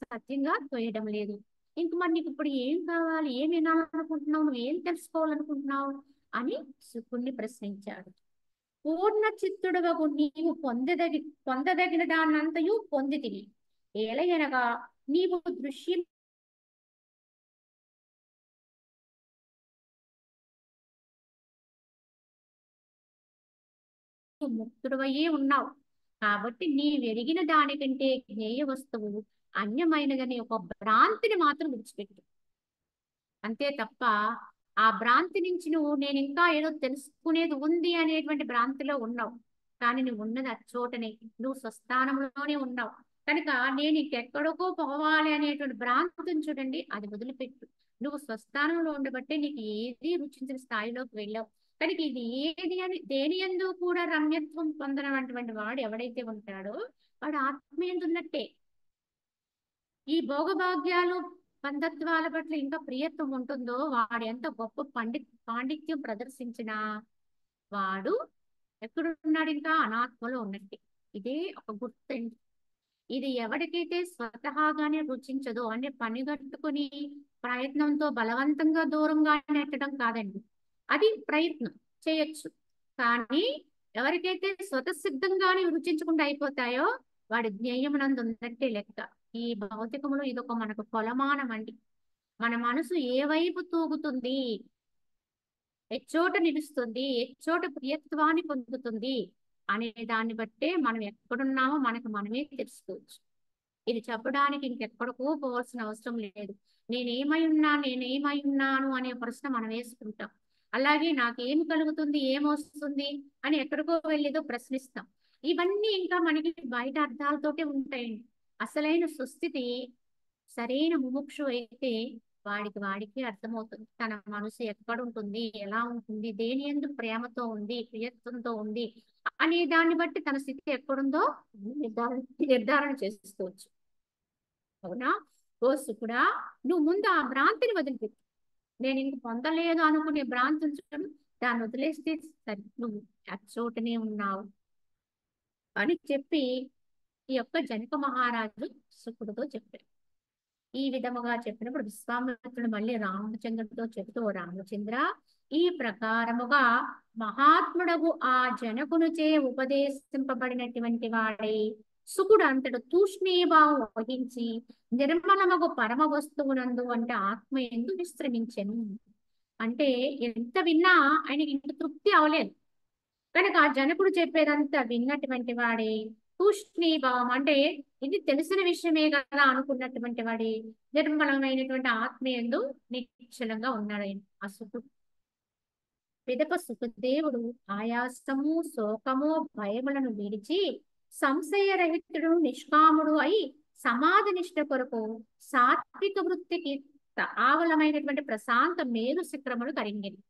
సత్యంగా తోయడం లేదు. ఇంక మరి నీకు ఇప్పుడు ఏం కావాలి, ఏం వినాలనుకుంటున్నావు, నువ్వు ఏం తెలుసుకోవాలనుకుంటున్నావు అని శుకుణ్ణి ప్రశ్నించాడు. పూర్ణ చిత్తుడవకు నీవు పొందదగిన దాన్నంతయు పొందితివి. ఏలయనగా నీవు దృశ్యం ముక్తుడవయ్యే ఉన్నావు. కాబట్టి నీవెరిగిన దానికంటే జ్ఞేయ వస్తువు అన్యమైనదని ఒక భ్రాంతిని మాత్రం విడిచిపెట్టు. అంతే తప్ప ఆ భ్రాంతి నుంచి నువ్వు నేను ఇంకా ఏదో తెలుసుకునేది ఉంది అనేటువంటి భ్రాంతిలో ఉన్నావు. కానీ నువ్వు ఉన్నది అచ్చోటనే, నువ్వు స్వస్థానంలోనే ఉన్నావు. కనుక నేను ఇంకెక్కడికో పోవాలి అనేటువంటి భ్రాంతిని చూడండి, అది వదిలిపెట్టు. నువ్వు స్వస్థానంలో ఉండబట్టే నీకు ఏది రుచించిన స్థాయిలోకి వెళ్ళావు. కనుక ఇది ఏది అని దేని యందు కూడా రమ్యత్వం పొందనటువంటి వాడు ఎవడైతే ఉంటాడో వాడు ఆత్మీయందు ఉన్నట్టే. ఈ భోగభాగ్యాలు బంధత్వాల పట్ల ఇంకా ప్రియత్వం ఉంటుందో వాడు ఎంత గొప్ప పాండిత్యం ప్రదర్శించినా వాడు ఎక్కడున్నాడు, ఇంకా అనాత్మలో ఉన్నట్టే. ఇదే ఒక గుర్తండి. ఇది ఎవరికైతే స్వతహాగానే రుచించదో అంటే పనిగట్టుకుని ప్రయత్నంతో బలవంతంగా దూరంగా నెట్టడం కాదండి. అది ప్రయత్నం చేయొచ్చు. కానీ ఎవరికైతే స్వతసిద్ధంగానే రుచించకుండా అయిపోతాయో వాడి జ్ఞేయమునందు ఉన్నట్టే లెక్క. ఈ భౌతికములో ఇదొక మనకు కొలమానం అండి. మన మనసు ఏ వైపు తూగుతుంది, ఎచ్చోట నిలుస్తుంది, ఎచ్చోట ప్రియత్వాన్ని పొందుతుంది అనే దాన్ని బట్టే మనం ఎక్కడున్నామో మనకు మనమే తెలుసుకోవచ్చు. ఇది చెప్పడానికి ఇంకెక్కడికో పోవాల్సిన అవసరం లేదు. నేనేమై ఉన్నాను అనే ప్రశ్న మనం వేసుకుంటాం. అలాగే నాకేమి కలుగుతుంది, ఏమొస్తుంది అని ఎక్కడికో వెళ్ళేదో ప్రశ్నిస్తాం. ఇవన్నీ ఇంకా మనకి బయట అర్థాలతోటే ఉంటాయండి. అసలైన సుస్థితి సరైన ముముక్షు అయితే వాడికి అర్థమవుతుంది తన మనసు ఎక్కడ ఉంటుంది, ఎలా ఉంటుంది, దేని యందు ప్రేమతో ఉంది, ప్రియత్వంతో ఉంది అనే దాన్ని బట్టి తన స్థితి ఎక్కడుందో నిర్ధారణ చేసుకోవచ్చు. అవునా? ఓ సుకుడా, నువ్వు ముందు ఆ భ్రాంతిని వదిలిపెట్టు. నేను ఇంక పొందలేదు అనుకునే భ్రాంతి ఉంచడం, దాన్ని వదిలేస్తే సరే, నువ్వు అచ్చోటనే ఉన్నావు అని చెప్పి ఈ యొక్క జనక మహారాజు సుకుడితో చెప్పాడు. ఈ విధముగా చెప్పినప్పుడు విశ్వామిత్రుడు మళ్ళీ రామచంద్రుడితో చెబుతూ, రామచంద్ర, ఈ ప్రకారముగా మహాత్ముడగు ఆ జనకునిచే ఉపదేశింపబడినటువంటి వాడై సుకుడు అంతడు తూష్ణీభావం వహించి నిర్మలమగు పరమ వస్తువునందు అంటే ఆత్మయందు విశ్రమించెను. అంటే ఎంత విన్నా ఆయనకి ఇంత తృప్తి అవలేదు. కనుక ఆ జనకుడు చెప్పేదంతా విన్నటువంటి వాడే తూష్ణీభావం అంటే ఇది తెలిసిన విషయమే కదా అనుకున్నటువంటి వాడి నిర్మలమైనటువంటి ఆత్మయందు నిశ్చలంగా ఉన్నాడు ఆయన. ఆ సుఖుడు పిదప సుఖదేవుడు ఆయాసము, శోకము, భయములను విడిచి సంశయరహితుడు, నిష్కాముడు అయి సమాధి నిష్ట కొరకు సాత్విక వృత్తికి ఆవలమైనటువంటి ప్రశాంత మేరు శిఖరములు కరింగింది.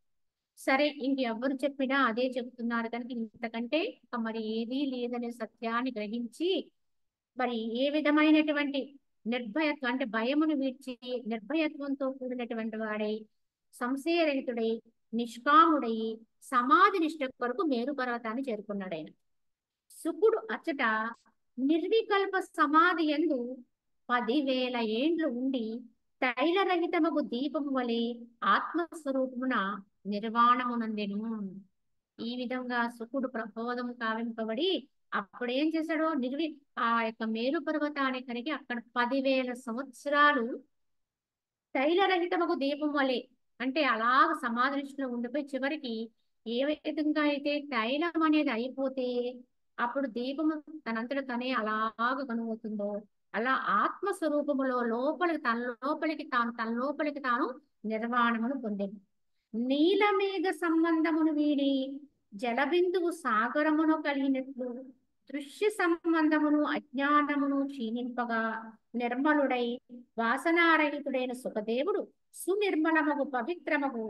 సరే, ఇంకెవ్వరు చెప్పినా అదే చెప్తున్నారు కనుక ఇంతకంటే మరి ఏదీ లేదనే సత్యాన్ని గ్రహించి మరి ఏ విధమైనటువంటి నిర్భయత్వం అంటే భయమును విడిచి నిర్భయత్వంతో కూడినటువంటి వాడై సంశయరహితుడై నిష్కాముడై సమాధి నిష్ట కొరకు మేరు పర్వతాన్ని చేరుకున్నాడు ఆయన. శుకుడు అచ్చట నిర్వికల్ప సమాధి యందు 10,000 ఏండ్లు ఉండి తైలరహితమగు దీపము వలె ఆత్మస్వరూపమున నిర్వాణమునందెను. ఈ విధంగా శుకుడు ప్రబోధం కావింపబడి అప్పుడేం చేశాడో ఆ యొక్క మేరు పర్వతాన్ని కరిగి అక్కడ 10,000 సంవత్సరాలు తైలరహితమగు దీపం వలె అంటే అలాగ సమాధి నిష్ఠలో ఉండిపోయి చివరికి ఏ విధంగా అయితే తైలం అనేది అయిపోతే అప్పుడు దీపము తనంతట తనే అలాగ కనుగవుతుందో అలా ఆత్మస్వరూపములో తన లోపలికి తాను నిర్వాణమును పొందింది. నీలమేఘ సంబంధమును వీడి జలబిందువు సాగరమును కలిగినట్లు దృశ్య సంబంధమును అజ్ఞానమును క్షీణింపగా నిర్మలుడై వాసనారహితుడైన సుఖదేవుడు సునిర్మలమగు పవిత్రమగు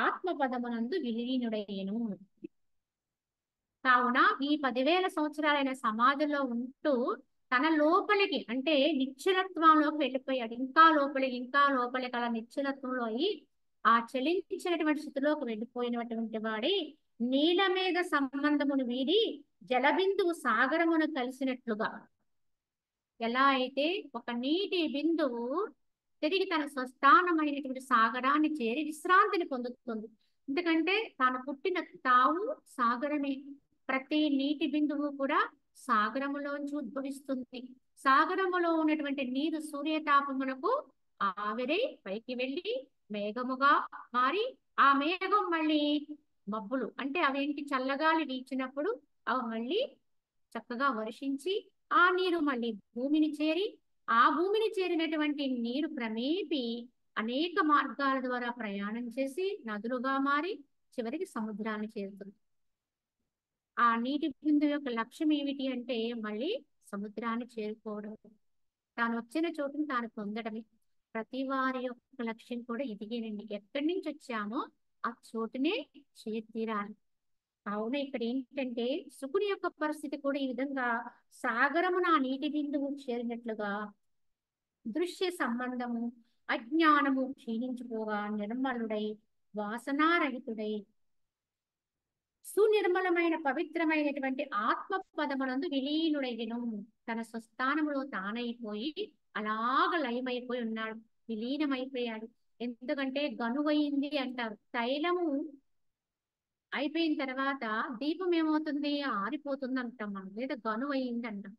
ఆత్మపదమునందు విలీనుడయ్యను. కావున ఈ 10,000 సంవత్సరాలైన సమాధిలో ఉంటూ తన లోపలికి అంటే నిశ్చలత్వంలోకి వెళ్ళిపోయాడు. ఇంకా లోపలికి అలా నిశ్చలత్వంలో అయి ఆ చలించినటువంటి స్థితిలోకి వెళ్ళిపోయినటువంటి వాడి నీలమేఘ సంబంధమును వీడి జలబిందువు సాగరమును కలిసినట్లుగా ఎలా అయితే ఒక నీటి బిందువు తిరిగి తన స్వస్థానమైనటువంటి సాగరాన్ని చేరి విశ్రాంతిని పొందుతుంది. ఎందుకంటే తాను పుట్టిన తావు సాగరమే. ప్రతి నీటి బిందువు కూడా సాగరములోంచి ఉద్భవిస్తుంది. సాగరములో ఉన్నటువంటి నీరు సూర్యతాపమునకు ఆవిరై పైకి వెళ్ళి మేఘముగా మారి ఆ మేఘం మళ్ళీ మబ్బులు అంటే అవేంటి చల్లగాలి వీచినప్పుడు అవి మళ్ళీ చక్కగా వర్షించి ఆ నీరు మళ్ళీ భూమిని చేరి ఆ భూమిని చేరినటువంటి నీరు క్రమేపీ అనేక మార్గాల ద్వారా ప్రయాణం చేసి నదులుగా మారి చివరికి సముద్రాన్ని చేరుతుంది. ఆ నీటి బిందు యొక్క లక్ష్యం ఏమిటి అంటే మళ్ళీ సముద్రాన్ని చేరుకోవడం, తాను వచ్చిన చోటును తాను పొందడమే. ప్రతి వారి యొక్క లక్ష్యం కూడా ఇదిగేనండి. ఎక్కడి నుంచి వచ్చామో ఆ చోటునే చేతీరాలి. అవును, ఇక్కడ ఏంటంటే శుకుని యొక్క పరిస్థితి కూడా ఈ విధంగా సాగరమున ఆ నీటి బిందువు చేరినట్లుగా దృశ్య సంబంధము అజ్ఞానము క్షీణించిపోగా నిర్మలుడై వాసనారహితుడై సునిర్మలమైన పవిత్రమైనటువంటి ఆత్మ పదమునందు విలీనుడైను. తన స్వస్థానములో తానైపోయి అలాగ లయమైపోయి ఉన్నాడు, విలీనమైపోయాడు. ఎందుకంటే గనువయింది అంటారు. తైలము అయిపోయిన తర్వాత దీపం ఏమవుతుంది, ఆరిపోతుంది అంటాం మనం, లేదా గనువయింది అంటాం.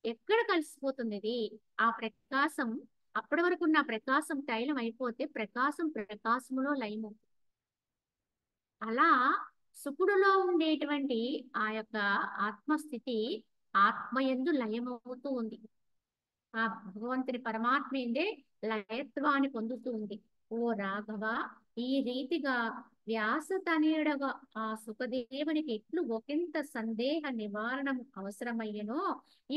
ఎక్కడ కలిసిపోతుంది ఇది? ఆ ప్రకాశం, అప్పటి వరకు ఉన్న ప్రకాశం తైలం అయిపోతే ప్రకాశం ప్రకాశములో లయము. అలా సుకుడులో ఉండేటువంటి ఆ యొక్క ఆత్మస్థితి ఆత్మయందు లయమవుతూ ఉంది. ఆ భగవంతుని పరమాత్మ ఏందే లయత్వాన్ని పొందుతూ ఉంది. ఓ రాఘవ, ఈ రీతిగా వ్యాస తనయుడగా ఆ సుఖదేవునికి ఎట్లు ఒకంత సందేహ నివారణం అవసరమయ్యనో,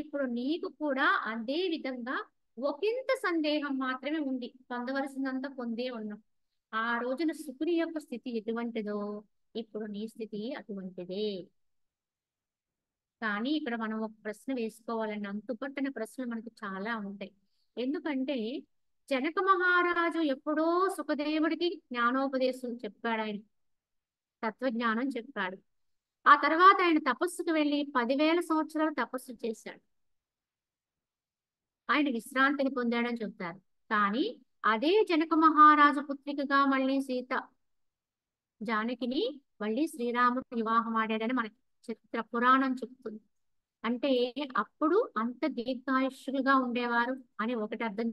ఇప్పుడు నీకు కూడా అదే విధంగా ఒకంత సందేహం మాత్రమే ఉంది. పొందవలసినంత పొందే ఉన్నాం. ఆ రోజున శుకుని యొక్క స్థితి ఎటువంటిదో ఇప్పుడు నీ స్థితి అటువంటిదే. కానీ ఇక్కడ మనం ఒక ప్రశ్న వేసుకోవాలని, అంతుపట్టిన ప్రశ్నలు మనకు చాలా ఉంటాయి. ఎందుకంటే జనక మహారాజు ఎప్పుడో సుఖదేవుడికి జ్ఞానోపదేశం చెప్పాడు, ఆయన తత్వజ్ఞానం చెప్పాడు. ఆ తర్వాత ఆయన తపస్సుకు వెళ్ళి 10,000 సంవత్సరాలు తపస్సు చేశాడు. ఆయన విశ్రాంతిని పొందాడని చెప్తారు. కానీ అదే జనక మహారాజు పుత్రికగా మళ్ళీ సీత జానకిని మళ్ళీ శ్రీరాముడు వివాహం ఆడాడని మనకి చరిత్ర పురాణం చెప్తుంది. అంటే అప్పుడు అంత దీర్ఘాయుష్యులుగా ఉండేవారు అని ఒకటి అర్థం.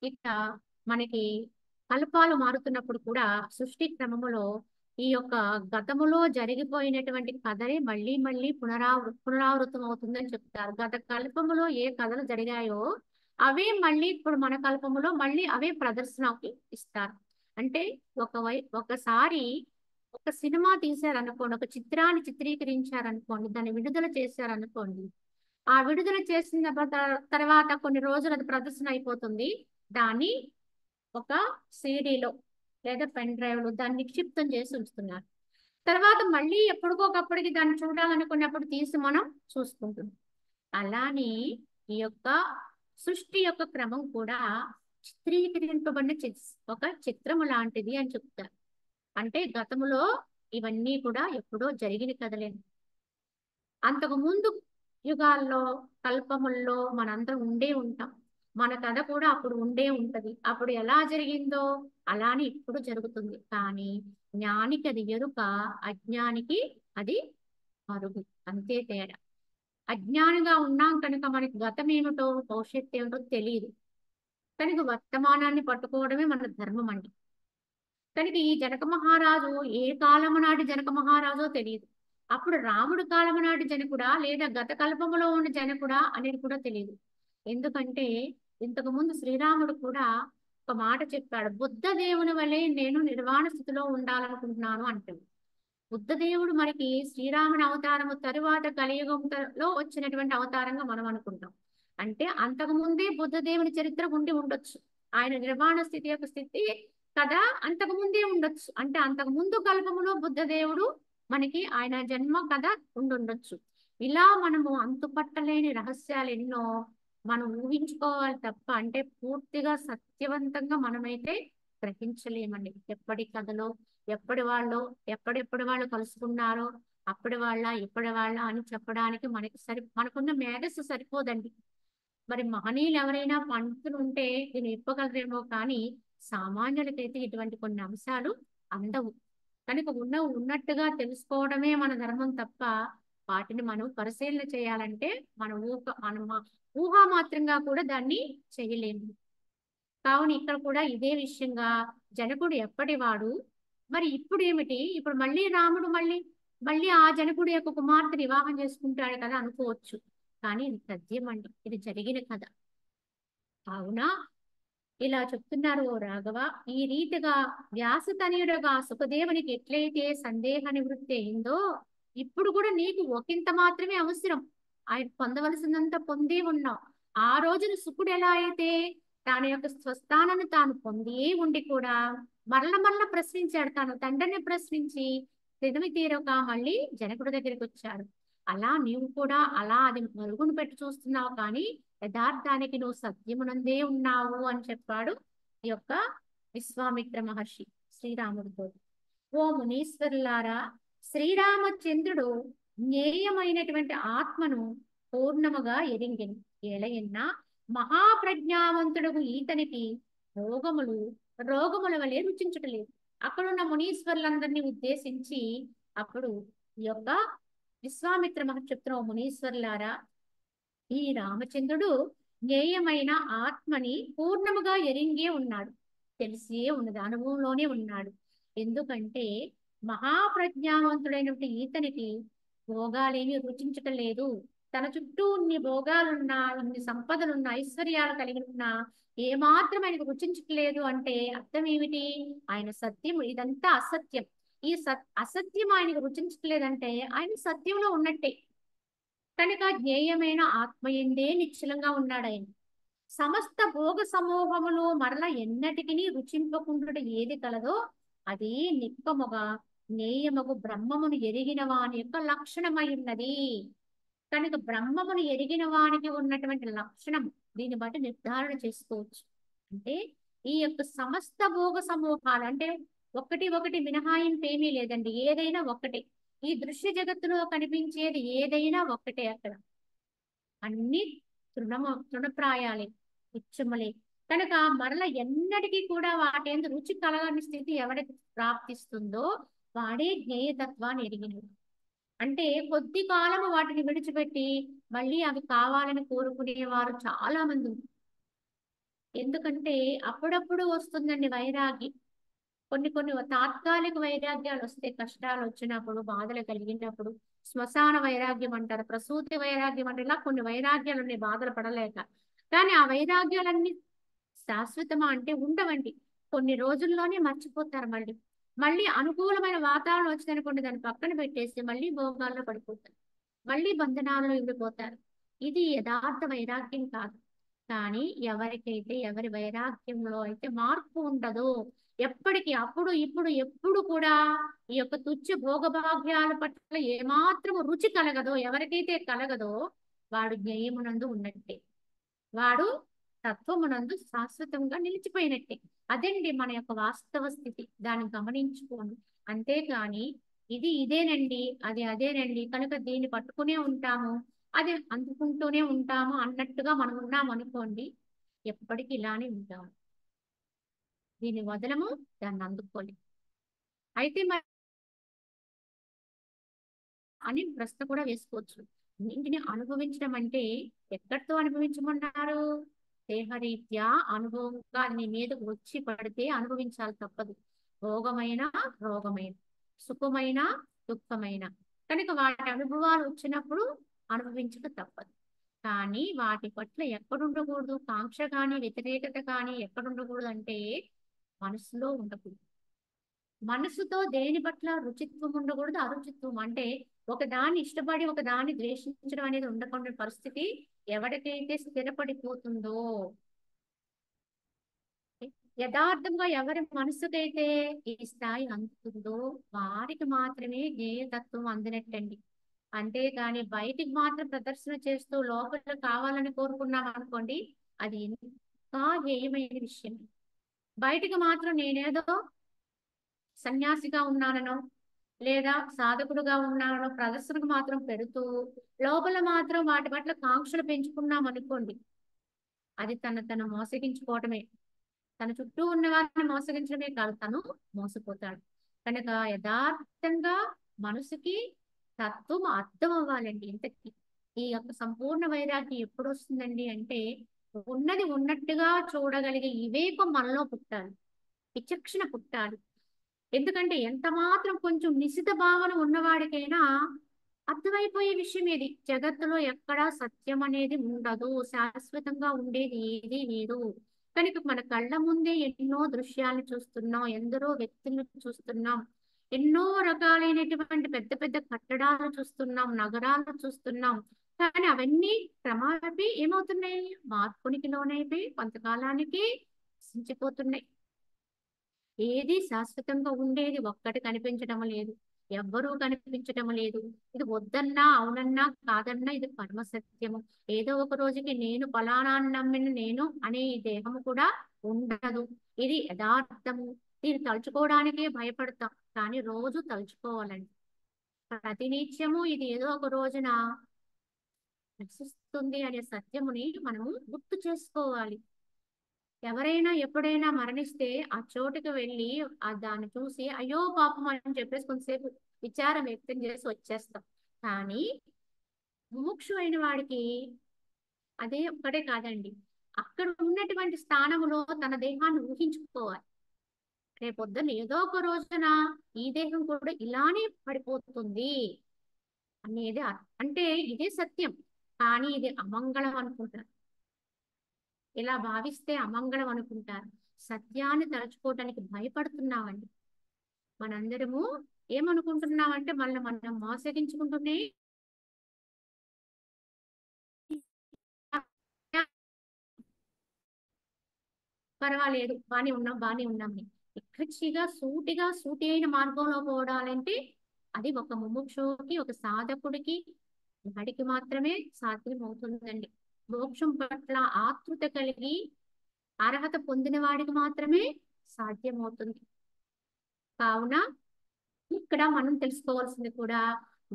ఇక మనకి కల్పాలు మారుతున్నప్పుడు కూడా సృష్టి క్రమములో ఈ యొక్క గతములో జరిగిపోయినటువంటి కథనే మళ్ళీ మళ్ళీ పునరావృతం అవుతుందని చెప్తారు. గత కల్పములో ఏ కథలు జరిగాయో అవే మళ్ళీ ఇప్పుడు మన కల్పములో మళ్ళీ అవే ప్రదర్శనకి ఇస్తారు. అంటే ఒకసారి ఒక సినిమా తీశారనుకోండి, ఒక చిత్రాన్ని చిత్రీకరించారనుకోండి, దాన్ని విడుదల చేశారనుకోండి, ఆ విడుదల చేసిన తర్వాత కొన్ని రోజులు అది ప్రదర్శన అయిపోతుంది. దాన్ని ఒక సీడీలో లేదా పెన్ డ్రైవ్ లో దాన్ని నిక్షిప్తం చేసి ఉంచుతున్నారు. తర్వాత మళ్ళీ ఎప్పటికోకప్పటికి దాన్ని చూడాలనుకున్నప్పుడు తీసి మనం చూసుకుంటున్నాం. అలానే ఈ యొక్క సృష్టి యొక్క క్రమం కూడా చిత్రీకరింపబడిన ఒక చిత్రము లాంటిది అని చెప్తారు. అంటే గతములో ఇవన్నీ కూడా ఎప్పుడో జరిగిన కథలేదు. అంతకు ముందు యుగాల్లో కల్పముల్లో మనందరం ఉండే ఉంటాం. మన కథ కూడా అప్పుడు ఉండే ఉంటది. అప్పుడు ఎలా జరిగిందో అలానే ఇప్పుడు జరుగుతుంది. కానీ జ్ఞానికి అది ఎరుక, అజ్ఞానికి అది మరుగు, అంతే తేడా. అజ్ఞానిగా ఉన్నాం కనుక మనకి గతం ఏమిటో భవిష్యత్తు ఏమిటో తెలియదు. కనుక వర్తమానాన్ని పట్టుకోవడమే మన ధర్మం అండి. కనుక ఈ జనక మహారాజు ఏ కాలము నాటి జనక మహారాజో తెలియదు. అప్పుడు రాముడు కాలము నాటి జనకుడా లేదా గత కల్పములో ఉన్న జనకుడా అనేది కూడా తెలియదు. ఎందుకంటే ఇంతకు ముందు శ్రీరాముడు కూడా ఒక మాట చెప్పాడు, బుద్ధ దేవుని వలె నేను నిర్వాణ స్థితిలో ఉండాలనుకుంటున్నాను అంటాడు. బుద్ధ దేవుడు మనకి శ్రీరాముని అవతారము తరువాత కలియుగంలో వచ్చినటువంటి అవతారంగా మనం అనుకుంటాం. అంటే అంతకు ముందే బుద్ధ దేవుని చరిత్ర ఉండి ఉండొచ్చు. ఆయన నిర్వాణ స్థితి యొక్క స్థితి కదా అంతకు ముందే ఉండొచ్చు. అంటే అంతకు ముందు కల్పములో బుద్ధ దేవుడు మనకి ఆయన జన్మ కథ ఉండుండొచ్చు. ఇలా మనము అంతుపట్టలేని రహస్యాలు ఎన్నో మనం ఊహించుకోవాలి తప్ప, అంటే పూర్తిగా సత్యవంతంగా మనమైతే గ్రహించలేమండి. ఎప్పటి కథలో ఎప్పటి వాళ్ళు కలుసుకున్నారో అప్పటి వాళ్ళ ఇప్పటి వాళ్ళ అని చెప్పడానికి మనకున్న మేధస్సు సరిపోదండి. మరి మహనీయులు ఎవరైనా పండితులు ఉంటే దీన్ని ఇప్పగలరేమో, కానీ సామాన్యులకైతే ఇటువంటి కొన్ని అంశాలు అందవు. కనుక ఉన్నట్టుగా తెలుసుకోవడమే మన ధర్మం తప్ప, వాటిని మనం పరిశీలన చేయాలంటే మన ఊహామాత్రంగా కూడా దాన్ని చేయలేము. కావున ఇక్కడ కూడా ఇదే విషయంగా జనకుడు ఎప్పటివాడు, మరి ఇప్పుడు ఏమిటి, ఇప్పుడు మళ్ళీ రాముడు మళ్ళీ ఆ జనకుడు యొక్క కుమార్తె వివాహం చేసుకుంటాడు కదా అనుకోవచ్చు. కానీ ఇది తథ్యం అండి, ఇది జరిగిన కథ. అవునా, ఇలా చెప్తున్నారు ఓ రాఘవ. ఈ రీతిగా వ్యాసతనయుడుగా సుఖదేవునికి ఎట్లయితే సందేహ నివృత్తి అయిందో, ఇప్పుడు కూడా నీకు ఒకంత మాత్రమే అవసరం. ఆయన పొందవలసినంత పొందే ఉన్నావు. ఆ రోజున సుకుడు ఎలా అయితే తన యొక్క స్వస్థానాన్ని తాను పొంది ఉండి కూడా మరల ప్రశ్నించాడు. తను తండ్రిని ప్రశ్నించి పెదవి తీరక మళ్ళీ జనకుడి దగ్గరికి వచ్చాడు. అలా నీవు కూడా అలా అది మరుగున పెట్టి చూస్తున్నావు, కానీ యథార్థానికి నువ్వు సత్యమునందే ఉన్నావు అని చెప్పాడు ఈ యొక్క విశ్వామిత్ర మహర్షి శ్రీరాముడితో. ఓ మునీశ్వరులారా, శ్రీరామచంద్రుడు జ్ఞేయమైనటువంటి ఆత్మను పూర్ణముగా ఎరింగెను. ఏలయన్నా మహాప్రజ్ఞావంతుడకు ఈతనికి రోగముల వలె రుచించటలేదు. అక్కడున్న మునీశ్వరులందరినీ ఉద్దేశించి అప్పుడు ఈ యొక్క విశ్వామిత్ర మహర్షి చెప్తున్న, మునీశ్వరులారా, ఈ రామచంద్రుడు జ్ఞేయమైన ఆత్మని పూర్ణముగా ఎరింగే ఉన్నాడు, తెలిసే ఉన్నది, అనుభవంలోనే ఉన్నాడు. ఎందుకంటే మహాప్రజ్ఞావంతుడైనటువంటి ఈతనికి భోగాలేమి రుచించటం లేదు. తన చుట్టూ ఇన్ని భోగాలున్నా, ఇన్ని సంపదలున్నా, ఐశ్వర్యాలు కలిగి ఉన్నా ఏమాత్రం ఆయనకు రుచించట్లేదు అంటే అర్థం ఏమిటి? ఆయన సత్యం, ఇదంతా అసత్యం. ఈ అసత్యం ఆయనకు రుచించట్లేదంటే ఆయన సత్యంలో ఉన్నట్టే. కనుక జ్ఞేయమైన ఆత్మయందే నిశ్చలంగా ఉన్నాడు ఆయన. సమస్త భోగ సమూహములు మరల ఎన్నటికి రుచింపకుండా ఏది కలదో అది నిక్కముగా జ్ఞేయమగు బ్రహ్మమును ఎరిగిన వాని యొక్క లక్షణమై ఉన్నది. కనుక బ్రహ్మమును ఎరిగిన వానికి ఉన్నటువంటి లక్షణం దీన్ని బట్టి నిర్ధారణ చేసుకోవచ్చు. అంటే ఈ యొక్క సమస్త భోగ సమూహాలు అంటే ఒకటి ఒకటి మినహాయింపు ఏమీ లేదండి, ఏదైనా ఒక్కటే. ఈ దృశ్య జగత్తులో కనిపించేది ఏదైనా ఒక్కటే. అక్కడ అన్ని తృణప్రాయాలే, ఉచ్చములే. కనుక మరల ఎన్నటికీ కూడా వాటి ఎందు రుచి కలగని స్థితి ఎవరికి ప్రాప్తిస్తుందో వాడే జ్ఞేయతత్వాన్ని ఎరిగినది. అంటే కొద్ది కాలము వాటిని విడిచిపెట్టి మళ్ళీ అవి కావాలని కోరుకునేవారు చాలా మంది. ఎందుకంటే అప్పుడప్పుడు వస్తుందండి వైరాగ్యం. కొన్ని తాత్కాలిక వైరాగ్యాలు వస్తే, కష్టాలు వచ్చినప్పుడు, బాధలు కలిగినప్పుడు శ్మశాన వైరాగ్యం అంటారు, ప్రసూతి వైరాగ్యం అంటారు. ఇలా కొన్ని వైరాగ్యాలు ఉన్నాయి బాధలు పడలేక. కానీ ఆ వైరాగ్యాలన్నీ శాశ్వతమా అంటే ఉండవండి. కొన్ని రోజుల్లోనే మర్చిపోతారు. మళ్ళీ అనుకూలమైన వాతావరణం వచ్చిందనుకోండి, దాన్ని పక్కన పెట్టేసి మళ్ళీ భోగాల్లో పడిపోతారు, మళ్ళీ బంధనాల్లో ఇవిడిపోతారు. ఇది యథార్థ వైరాగ్యం కాదు. కానీ ఎవరికైతే ఎవరి వైరాగ్యంలో అయితే మార్పు ఉండదో, ఎప్పటికీ అప్పుడు ఇప్పుడు ఎప్పుడు కూడా ఈ యొక్క తుచ్చ భోగభాగ్యాల పట్ల ఏమాత్రము రుచి కలగదో, ఎవరికైతే కలగదో వాడు జ్ఞేయమునందు ఉన్నట్టే, వాడు తత్వమునందు శాశ్వతంగా నిలిచిపోయినట్టే. అదండి మన యొక్క వాస్తవ స్థితి. దాన్ని గమనించుకోండి. అంతేకాని ఇది ఇదేనండి, అది అదేనండి, కనుక దీన్ని పట్టుకునే ఉంటాము, అది అందుకుంటూనే ఉంటాము అన్నట్టుగా మనం ఉన్నాం అనుకోండి, ఎప్పటికీ ఇలానే ఉంటాము. దీన్ని వదలము, దాన్ని అందుకోలేము. అయితే మరి అని ప్రశ్న కూడా వేసుకోవచ్చు. ఇంటిని అనుభవించడం అంటే ఎక్కడితో అనుభవించమన్నారు? దేహరీత్యా అనుభవంగా నీ మీదకు వచ్చి పడితే అనుభవించాలి, తప్పదు. భోగమైన రోగమైన, సుఖమైన దుఃఖమైన. కనుక వాటి అనుభవాలు వచ్చినప్పుడు అనుభవించక తప్పదు. కానీ వాటి పట్ల ఎక్కడుండకూడదు, కాంక్ష కానీ వ్యతిరేకత కానీ ఎక్కడుండకూడదు అంటే మనసులో ఉండకూడదు. మనసుతో దేని పట్ల రుచిత్వం ఉండకూడదు, అరుచిత్వం. అంటే ఒక దాన్ని ఇష్టపడి ఒక దాన్ని ద్వేషించడం అనేది ఉండకుండా పరిస్థితి ఎవరికైతే స్థిరపడిపోతుందో, యథార్థంగా ఎవరి మనసుకైతే ఈ స్థాయి అందుతుందో వారికి మాత్రమే జ్ఞేయతత్వం అందినట్టండి. అంతేగాని బయటికి మాత్రం ప్రదర్శన చేస్తూ లోపల కావాలని కోరుకున్నాం అనుకోండి, అది ఇంకా జ్ఞేయమైన విషయం. బయటికి మాత్రం నేనేదో సన్యాసిగా ఉన్నానో లేదా సాధకుడుగా ఉన్నానో ప్రదర్శనకు మాత్రం పెడుతూ లోపల మాత్రం వాటి పట్ల కాంక్షలు పెంచుకున్నాం అనుకోండి, అది తను మోసగించుకోవటమే. తన చుట్టూ ఉన్న వారిని మోసగించడమే కాదు, తను మోసపోతాడు. కనుక యథార్థంగా మనసుకి తత్వం అర్థం అవ్వాలండి. ఇంతకీ ఈ యొక్క సంపూర్ణ వైరాగ్యం ఎప్పుడు వస్తుందండి అంటే ఉన్నది ఉన్నట్టుగా చూడగలిగే వివేకం మనలో పుట్టాలి, విచక్షణ పుట్టాలి. ఎందుకంటే ఎంత మాత్రం కొంచెం నిశిత భావన ఉన్నవాడికైనా అర్థమైపోయే విషయం ఏది, జగత్తులో ఎక్కడా సత్యం అనేది ఉండదు, శాశ్వతంగా ఉండేది ఏది లేదు. కనుక మన కళ్ళ ముందే ఎన్నో దృశ్యాలను చూస్తున్నాం, ఎందరో వ్యక్తులను చూస్తున్నాం, ఎన్నో రకాలైనటువంటి పెద్ద పెద్ద కట్టడాలు చూస్తున్నాం, నగరాలను చూస్తున్నాం, కానీ అవన్నీ క్రమాపి ఏమవుతున్నాయి, మార్పునికి లోనైపోయి కొంతకాలానికి నశించిపోతున్నాయి. ఏది శాశ్వతంగా ఉండేది ఒక్కటి కనిపించడం లేదు, ఎవ్వరూ కనిపించడం లేదు. ఇది వద్దన్నా అవునన్నా కాదన్నా ఇది పరమ సత్యము. ఏదో ఒక రోజుకి నేను ఫలానా అని నమ్మిన నేను అనే ఈ దేహము కూడా ఉండదు. ఇది యథార్థము. దీన్ని తలుచుకోవడానికే భయపడతాం, కానీ రోజు తలుచుకోవాలండి. ప్రతినిత్యము ఇది ఏదో ఒక రోజున నశిస్తుంది అనే సత్యముని మనము గుర్తు చేసుకోవాలి. ఎవరైనా ఎప్పుడైనా మరణిస్తే ఆ చోటుకి వెళ్ళి దాన్ని చూసి అయ్యో పాపం అని చెప్పేసి కొంతసేపు విచారం వ్యక్తం చేసి వచ్చేస్తాం. కానీ ముముక్షు అయిన వాడికి అదే ఒక్కటే కాదండి, అక్కడ ఉన్నటువంటి స్థానములో తన దేహాన్ని ఊహించుకోవాలి. రేపొద్దున ఏదో ఒక రోజున ఈ దేహం కూడా ఇలానే పడిపోతుంది అనేది అంటే ఇదే సత్యం. కానీ ఇది అమంగళం అనుకుంటారు. ఇలా భావిస్తే అమంగళం అనుకుంటారు. సత్యాన్ని తలుచుకోవటానికి భయపడుతున్నామండి. మనందరము ఏమనుకుంటున్నామంటే మళ్ళీ మనం మోసగించుకుంటూనే పర్వాలేదు, బానే ఉన్నాం ఇక్కడిగా సూటి అయిన మార్గంలో పోవడాలంటే అది ఒక ముముక్షుకి, ఒక సాధకుడికి, వాడికి మాత్రమే సాధ్యం అవుతుందండి. మోక్షం పట్ల ఆతృత కలిగి అర్హత పొందిన వాడికి మాత్రమే సాధ్యమవుతుంది. కావున ఇక్కడ మనం తెలుసుకోవాల్సింది కూడా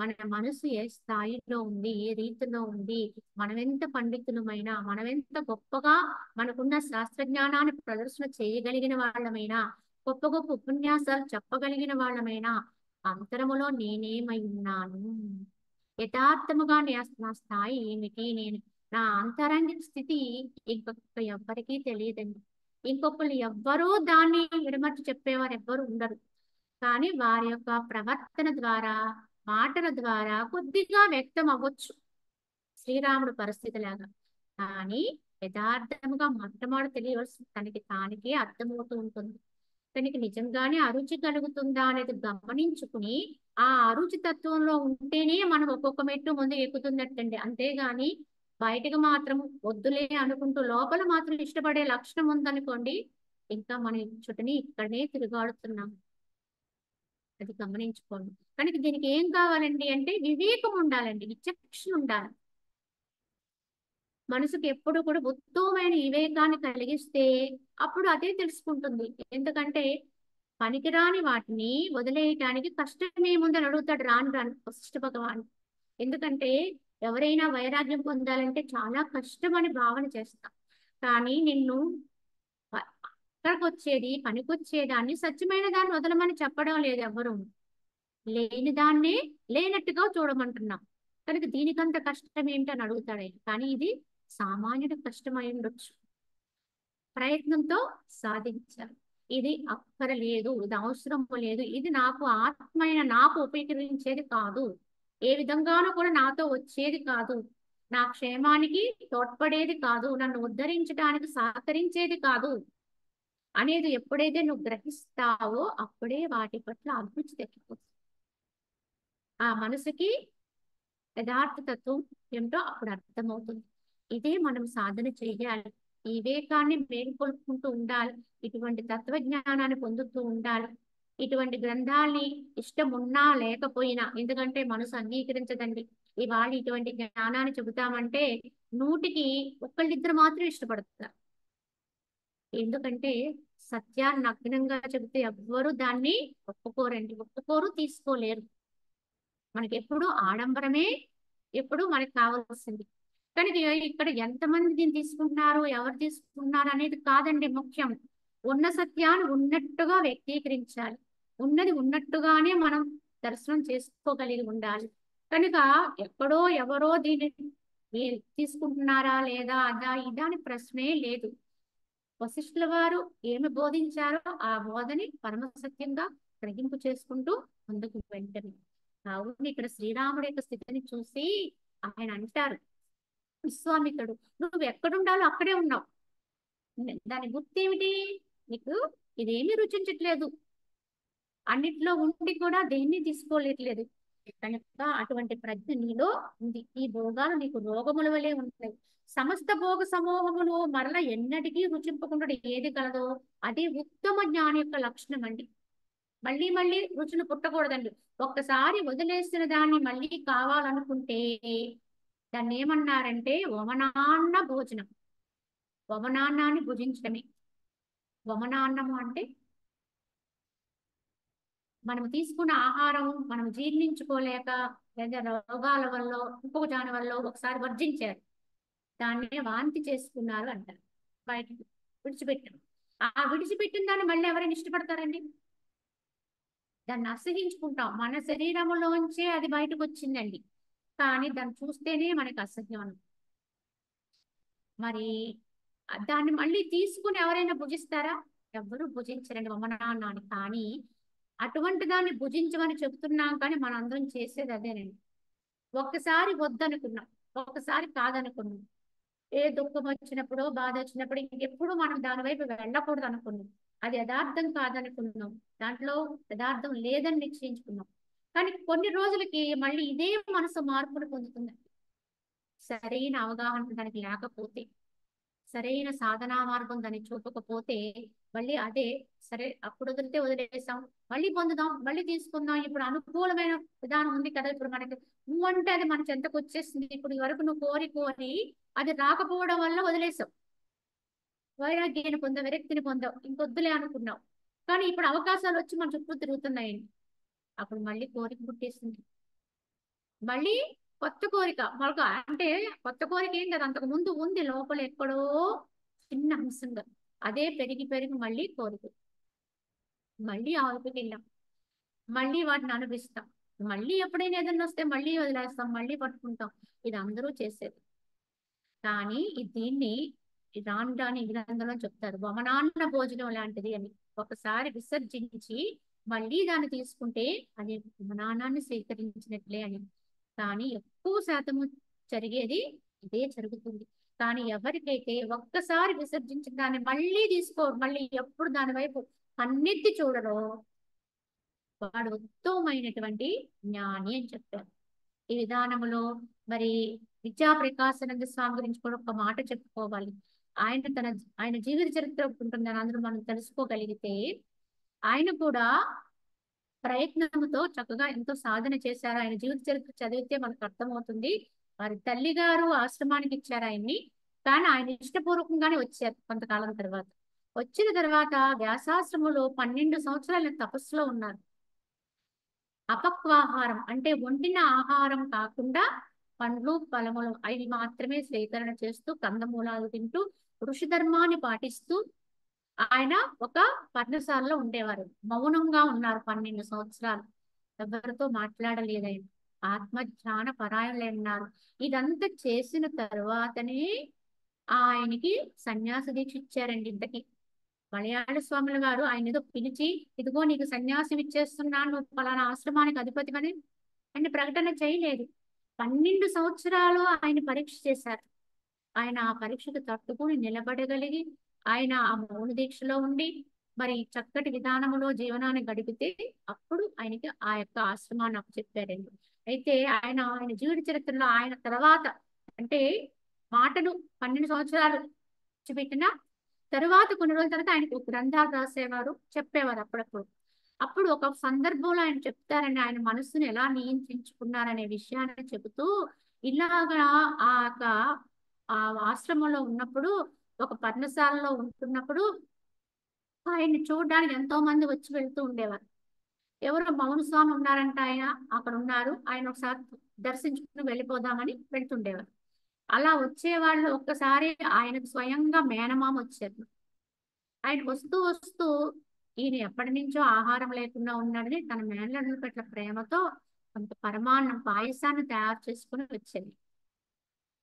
మన మనసు ఏ స్థాయిలో ఉంది, ఏ రీతిలో ఉంది, మనమెంత పండితులమైనా, మనమెంత గొప్పగా మనకున్న శాస్త్రజ్ఞానాన్ని ప్రదర్శన చేయగలిగిన వాళ్ళమైనా, గొప్ప గొప్ప ఉపన్యాసాలు చెప్పగలిగిన వాళ్ళమైనా, అంతరములో నేనేమై ఉన్నాను, యథార్థముగా నా స్థాయి ఏమిటి, నా అంతరంగిక స్థితి ఇంకొక ఎవ్వరికీ తెలియదండి. ఇంకొకరు ఎవ్వరూ దాన్ని విడమర్చి చెప్పేవారు ఎవ్వరు ఉండరు. కానీ వారి యొక్క ప్రవర్తన ద్వారా, మాటల ద్వారా కొద్దిగా వ్యక్తం అవ్వచ్చు శ్రీరాముడు పరిస్థితి లాగా. కానీ యథార్థముగా మొట్టమొదటి తెలియవలసి తనకి తానికే అర్థమవుతూ ఉంటుంది. తనకి నిజంగానే అరుచి కలుగుతుందా అనేది గమనించుకుని ఆ అరుచి తత్వంలో ఉంటేనే మనం ఒక్కొక్క మెట్టు ముందు ఎక్కుతున్నట్టండి. అంతేగాని బయటకు మాత్రం వద్దులే అనుకుంటూ లోపల మాత్రం ఇష్టపడే లక్షణం ఉందనుకోండి, ఇంకా మనం చుట్టని ఇక్కడనే తిరుగాడుతున్నాం. అది గమనించుకోండి. కనుక దీనికి ఏం కావాలండి అంటే వివేకం ఉండాలండి, విచక్షణ ఉండాలి. మనసుకి ఎప్పుడు కూడా ఉత్తమమైన వివేకాన్ని కలిగిస్తే అప్పుడు అదే తెలుసుకుంటుంది. ఎందుకంటే పనికిరాని వాటిని వదిలేయటానికి కష్టమేముందని అడుగుతాడు రాను రాను వశిష్ఠ భగవాన్. ఎందుకంటే ఎవరైనా వైరాగ్యం పొందాలంటే చాలా కష్టం అని భావన చేస్తాం. కానీ నిన్ను అక్కడికి వచ్చేది, పనికొచ్చేదాన్ని, సత్యమైన దాన్ని వదలమని చెప్పడం లేదు ఎవరు. లేని దాన్నే లేనట్టుగా చూడమంటున్నాం. కనుక దీనికంత కష్టం ఏంటని అడుగుతాడు ఆయన. కానీ ఇది సామాన్యుడు కష్టమై ఉండొచ్చు, ప్రయత్నంతో సాధించాలి. ఇది అక్కరలేదు, ఇది అవసరం లేదు, ఇది నాకు ఆత్మైన నాకు ఉపయోగించేది కాదు, ఏ విధంగానూ కూడా నాతో వచ్చేది కాదు, నా క్షేమానికి తోడ్పడేది కాదు, నన్ను ఉద్ధరించడానికి సహకరించేది కాదు అనేది ఎప్పుడైతే నువ్వు గ్రహిస్తావో అప్పుడే వాటి పట్ల అభిరుచి తగ్గిపోతుంది. ఆ మనసుకి యథార్థ తత్వం ఏమిటో అప్పుడు అర్థమవుతుంది. ఇదే మనం సాధన చేయాలి. ఈ వివేకాన్ని మేలుకొల్పుకుంటూ ఉండాలి. ఇటువంటి తత్వజ్ఞానాన్ని పొందుతూ ఉండాలి. ఇటువంటి గ్రంథాలని ఇష్టం ఉన్నా లేకపోయినా, ఎందుకంటే మనసు అంగీకరించదండి. ఇవాళ ఇటువంటి జ్ఞానాన్ని చెబుతామంటే 100కి ఒకళ్ళిద్దరు మాత్రం ఇష్టపడతారు. ఎందుకంటే సత్యాన్ని నగ్నంగా చెబితే ఎవ్వరూ దాన్ని ఒప్పుకోరండి, ఒప్పుకోరు, తీసుకోలేరు. మనకి ఎప్పుడు ఆడంబరమే ఎప్పుడు మనకి కావాల్సింది. కానీ ఇక్కడ ఎంతమంది దీన్ని తీసుకుంటున్నారు, ఎవరు తీసుకుంటున్నారు అనేది కాదండి ముఖ్యం. ఉన్న సత్యాన్ని ఉన్నట్టుగా వ్యక్తీకరించాలి. ఉన్నది ఉన్నట్టుగానే మనం దర్శనం చేసుకోగలిగి ఉండాలి. కనుక ఎక్కడో ఎవరో దీన్ని తీసుకుంటున్నారా లేదా అదా ఇదా అని ప్రశ్నే లేదు. వశిష్ఠుల వారు ఏమి బోధించారో ఆ బోధని పరమసత్యంగా గ్రహింపు చేసుకుంటూ ముందుకు వెంటనే. కావున ఇక్కడ శ్రీరాముడి యొక్క స్థితిని చూసి ఆయన అంటారు, విశ్వామిత్రుడు నువ్వు ఎక్కడుండాలో అక్కడే ఉన్నావు, దాని గుర్తు ఏమిటి, నీకు ఇదేమీ రుచించట్లేదు, అన్నిట్లో ఉండి కూడా దేన్ని తీసుకోలేట్లేదు, కనుక అటువంటి ప్రజ్ఞ నీలో ఉంది. ఈ భోగాలు నీకు రోగముల వలె ఉంటాయి. సమస్త భోగ సమూహములు మరల ఎన్నటికీ రుచింపకుండా ఏది కలదో అది ఉత్తమ జ్ఞాని యొక్క లక్షణం అండి. మళ్ళీ మళ్ళీ రుచులు పుట్టకూడదండి. ఒక్కసారి వదిలేసిన దాన్ని మళ్ళీ కావాలనుకుంటే దాన్ని ఏమన్నారంటే వమనాన్న భోజనం. వమనాన్నాన్ని భుజించడమే. వమనాన్నము అంటే మనం తీసుకున్న ఆహారం మనం జీర్ణించుకోలేక లేదా రోగాల వల్ల ఇంకొక దాని వల్ల ఒకసారి వర్జించారు. దాన్నే వాంతి చేసుకున్నారు అంటారు. బయటకు విడిచిపెట్టాం. ఆ విడిచిపెట్టిన దాన్ని మళ్ళీ ఎవరైనా ఇష్టపడతారండి? దాన్ని అసహించుకుంటాం. మన శరీరంలోంచే అది బయటకు వచ్చిందండి, కానీ దాన్ని చూస్తేనే మనకి అసహ్యం అన్నమాట. మరి దాన్ని మళ్ళీ తీసుకుని ఎవరైనా భుజిస్తారా? ఎవ్వరూ భుజించరండి వమనాన్నాన్ని. కానీ అటువంటి దాన్ని భుజించమని చెప్తున్నాం, కానీ మనందరం చేసేది అదేనండి. ఒక్కసారి వద్దనుకున్నాం, ఒక్కసారి కాదనుకున్నాం. ఏ దుఃఖం వచ్చినప్పుడు బాధ వచ్చినప్పుడు ఇంకెప్పుడు మనం దాని వైపు వెళ్ళకూడదు అనుకున్నాం. అది యథార్థం కాదనుకున్నాం, దాంట్లో యథార్థం లేదని నిశ్చయించుకున్నాం. కానీ కొన్ని రోజులకి మళ్ళీ ఇదే మనసు మార్పును పొందుతుంది. సరైన అవగాహన దానికి లేకపోతే, సరైన సాధనా మార్గం దాన్ని చూపకపోతే మళ్ళీ అదే సరే అప్పుడు వదిలితే వదిలేసాం, మళ్ళీ పొందుదాం, మళ్ళీ తీసుకుందాం. ఇప్పుడు అనుకూలమైన విధానం ఉంది కదా, ఇప్పుడు మనకి నువ్వు అంటే అది మన చెంతకు వచ్చేసింది. ఇప్పుడు ఈ వరకు నువ్వు కోరి కోరి అది రాకపోవడం వల్ల వదిలేసావు. వైరాగ్యాన్ని పొందావు, విరక్తిని పొందావు, ఇంకొద్దులే అనుకున్నావు. కానీ ఇప్పుడు అవకాశాలు వచ్చి మన చుట్టూ తిరుగుతున్నాయండి. అప్పుడు మళ్ళీ కోరిక పుట్టేసింది. మళ్ళీ కొత్త కోరిక మరొక అంటే కొత్త కోరిక ఏం కదా, అంతకు ముందు ఉంది లోపల ఎక్కడో చిన్న అంశంగా. అదే పెరిగి పెరిగి మళ్ళీ కోరిక. మళ్ళీ ఆ వైపుకి వెళ్ళాం, మళ్ళీ వాటిని అనుభవిస్తాం. మళ్ళీ ఎప్పుడైనా ఏదైనా వస్తే మళ్ళీ వదిలేస్తాం, మళ్ళీ పట్టుకుంటాం. ఇది అందరూ చేసేది. కానీ దీన్ని రాను రాని గ్రంథంలో చెప్తారు వమనాన్న భోజనం లాంటిది అని. ఒకసారి విసర్జించి మళ్ళీ దాన్ని తీసుకుంటే అది వమనాన్నాన్ని స్వీకరించినట్లే అని. కానీ ఎక్కువ శాతము జరిగేది ఇదే జరుగుతుంది. కానీ ఎవరికైతే ఒక్కసారి విసర్జించిన దాన్ని మళ్ళీ తీసుకో, మళ్ళీ ఎప్పుడు దాని వైపు కన్నెత్తి చూడరో వాడు ఉత్తమమైనటువంటి జ్ఞాని అని చెప్పారు. ఈ విధానములో మరి విద్యా ప్రకాశానంద స్వామి గురించి కూడా ఒక మాట చెప్పుకోవాలి. ఆయన జీవిత చరిత్ర ఉంటుందని అందరూ మనం తెలుసుకోగలిగితే, ఆయన కూడా ప్రయత్నంతో చక్కగా ఎంతో సాధన చేశారు. ఆయన జీవిత చరిత్ర చదివితే మనకు అర్థమవుతుంది. వారి తల్లి గారు ఆశ్రమానికి ఇచ్చారు ఆయన్ని, కానీ ఆయన ఇష్టపూర్వకంగానే వచ్చారు. కొంతకాలం తర్వాత వచ్చిన తర్వాత వ్యాసాశ్రమంలో 12 సంవత్సరాల తపస్సులో ఉన్నారు. అపక్వాహారం అంటే వండిన ఆహారం కాకుండా పండ్లు ఫలములు అవి మాత్రమే స్వీకరణ చేస్తూ కందమూలాలు తింటూ ఋషి ధర్మాన్ని పాటిస్తూ ఆయన ఒక పర్ణశాలలో ఉండేవారు. మౌనంగా ఉన్నారు 12 సంవత్సరాలు. ఎవరితో మాట్లాడలేదు ఆయన. ఆత్మజ్ఞాన పరాయణులై ఉన్నారు. ఇదంతా చేసిన తర్వాతనే ఆయనకి సన్యాస దీక్ష ఇచ్చారండి. ఇంతకి మలయాళ స్వాముల గారు ఆయన ఏదో పిలిచి ఇదిగో నీకు సన్యాసం ఇచ్చేస్తున్నాను, నువ్వు పలానా ఆశ్రమానికి అధిపతివని ఆయన ప్రకటన చేయలేదు. 12 సంవత్సరాలు ఆయన పరీక్ష చేశారు. ఆయన ఆ పరీక్షకు తట్టుకుని నిలబడగలిగి ఆయన ఆ మౌన దీక్షలో ఉండి మరి చక్కటి విధానములో జీవనాన్ని గడిపితే అప్పుడు ఆయనకి ఆ యొక్క ఆశ్రమాన్ని అప్పచెప్పారండి. అయితే ఆయన జీవిత చరిత్రలో ఆయన తర్వాత అంటే మాటలు 12 సంవత్సరాలు పెట్టిన తర్వాత కొన్ని రోజుల తర్వాత ఆయనకు గ్రంథాలు రాసేవారు, చెప్పేవారు అప్పుడప్పుడు. అప్పుడు ఒక సందర్భంలో ఆయన చెప్తారని ఆయన మనస్సును ఎలా నియంత్రించుకున్నారనే విషయాన్ని చెబుతూ ఇలాగా ఆ యొక్క ఆ ఆశ్రమంలో ఉన్నప్పుడు ఒక పర్ణశాలలో ఉంటున్నప్పుడు ఆయన్ని చూడడానికి ఎంతో మంది వచ్చి వెళ్తూ ఉండేవారు. ఎవరో మౌన స్వామి ఉన్నారంట, ఆయన అక్కడ ఉన్నారు, ఆయన ఒకసారి దర్శించుకుని వెళ్ళిపోదామని వెళ్తుండేవారు. అలా వచ్చేవాళ్ళు ఒక్కసారి ఆయనకు స్వయంగా మేనమామ వచ్చారు. ఆయన వస్తూ వస్తూ ఈయన ఎప్పటి నుంచో ఆహారం లేకుండా ఉన్నాడని తన మేనల్లుడి పట్ల ప్రేమతో కొంత పరమాన్నం పాయసాన్ని తయారు చేసుకుని వచ్చేది.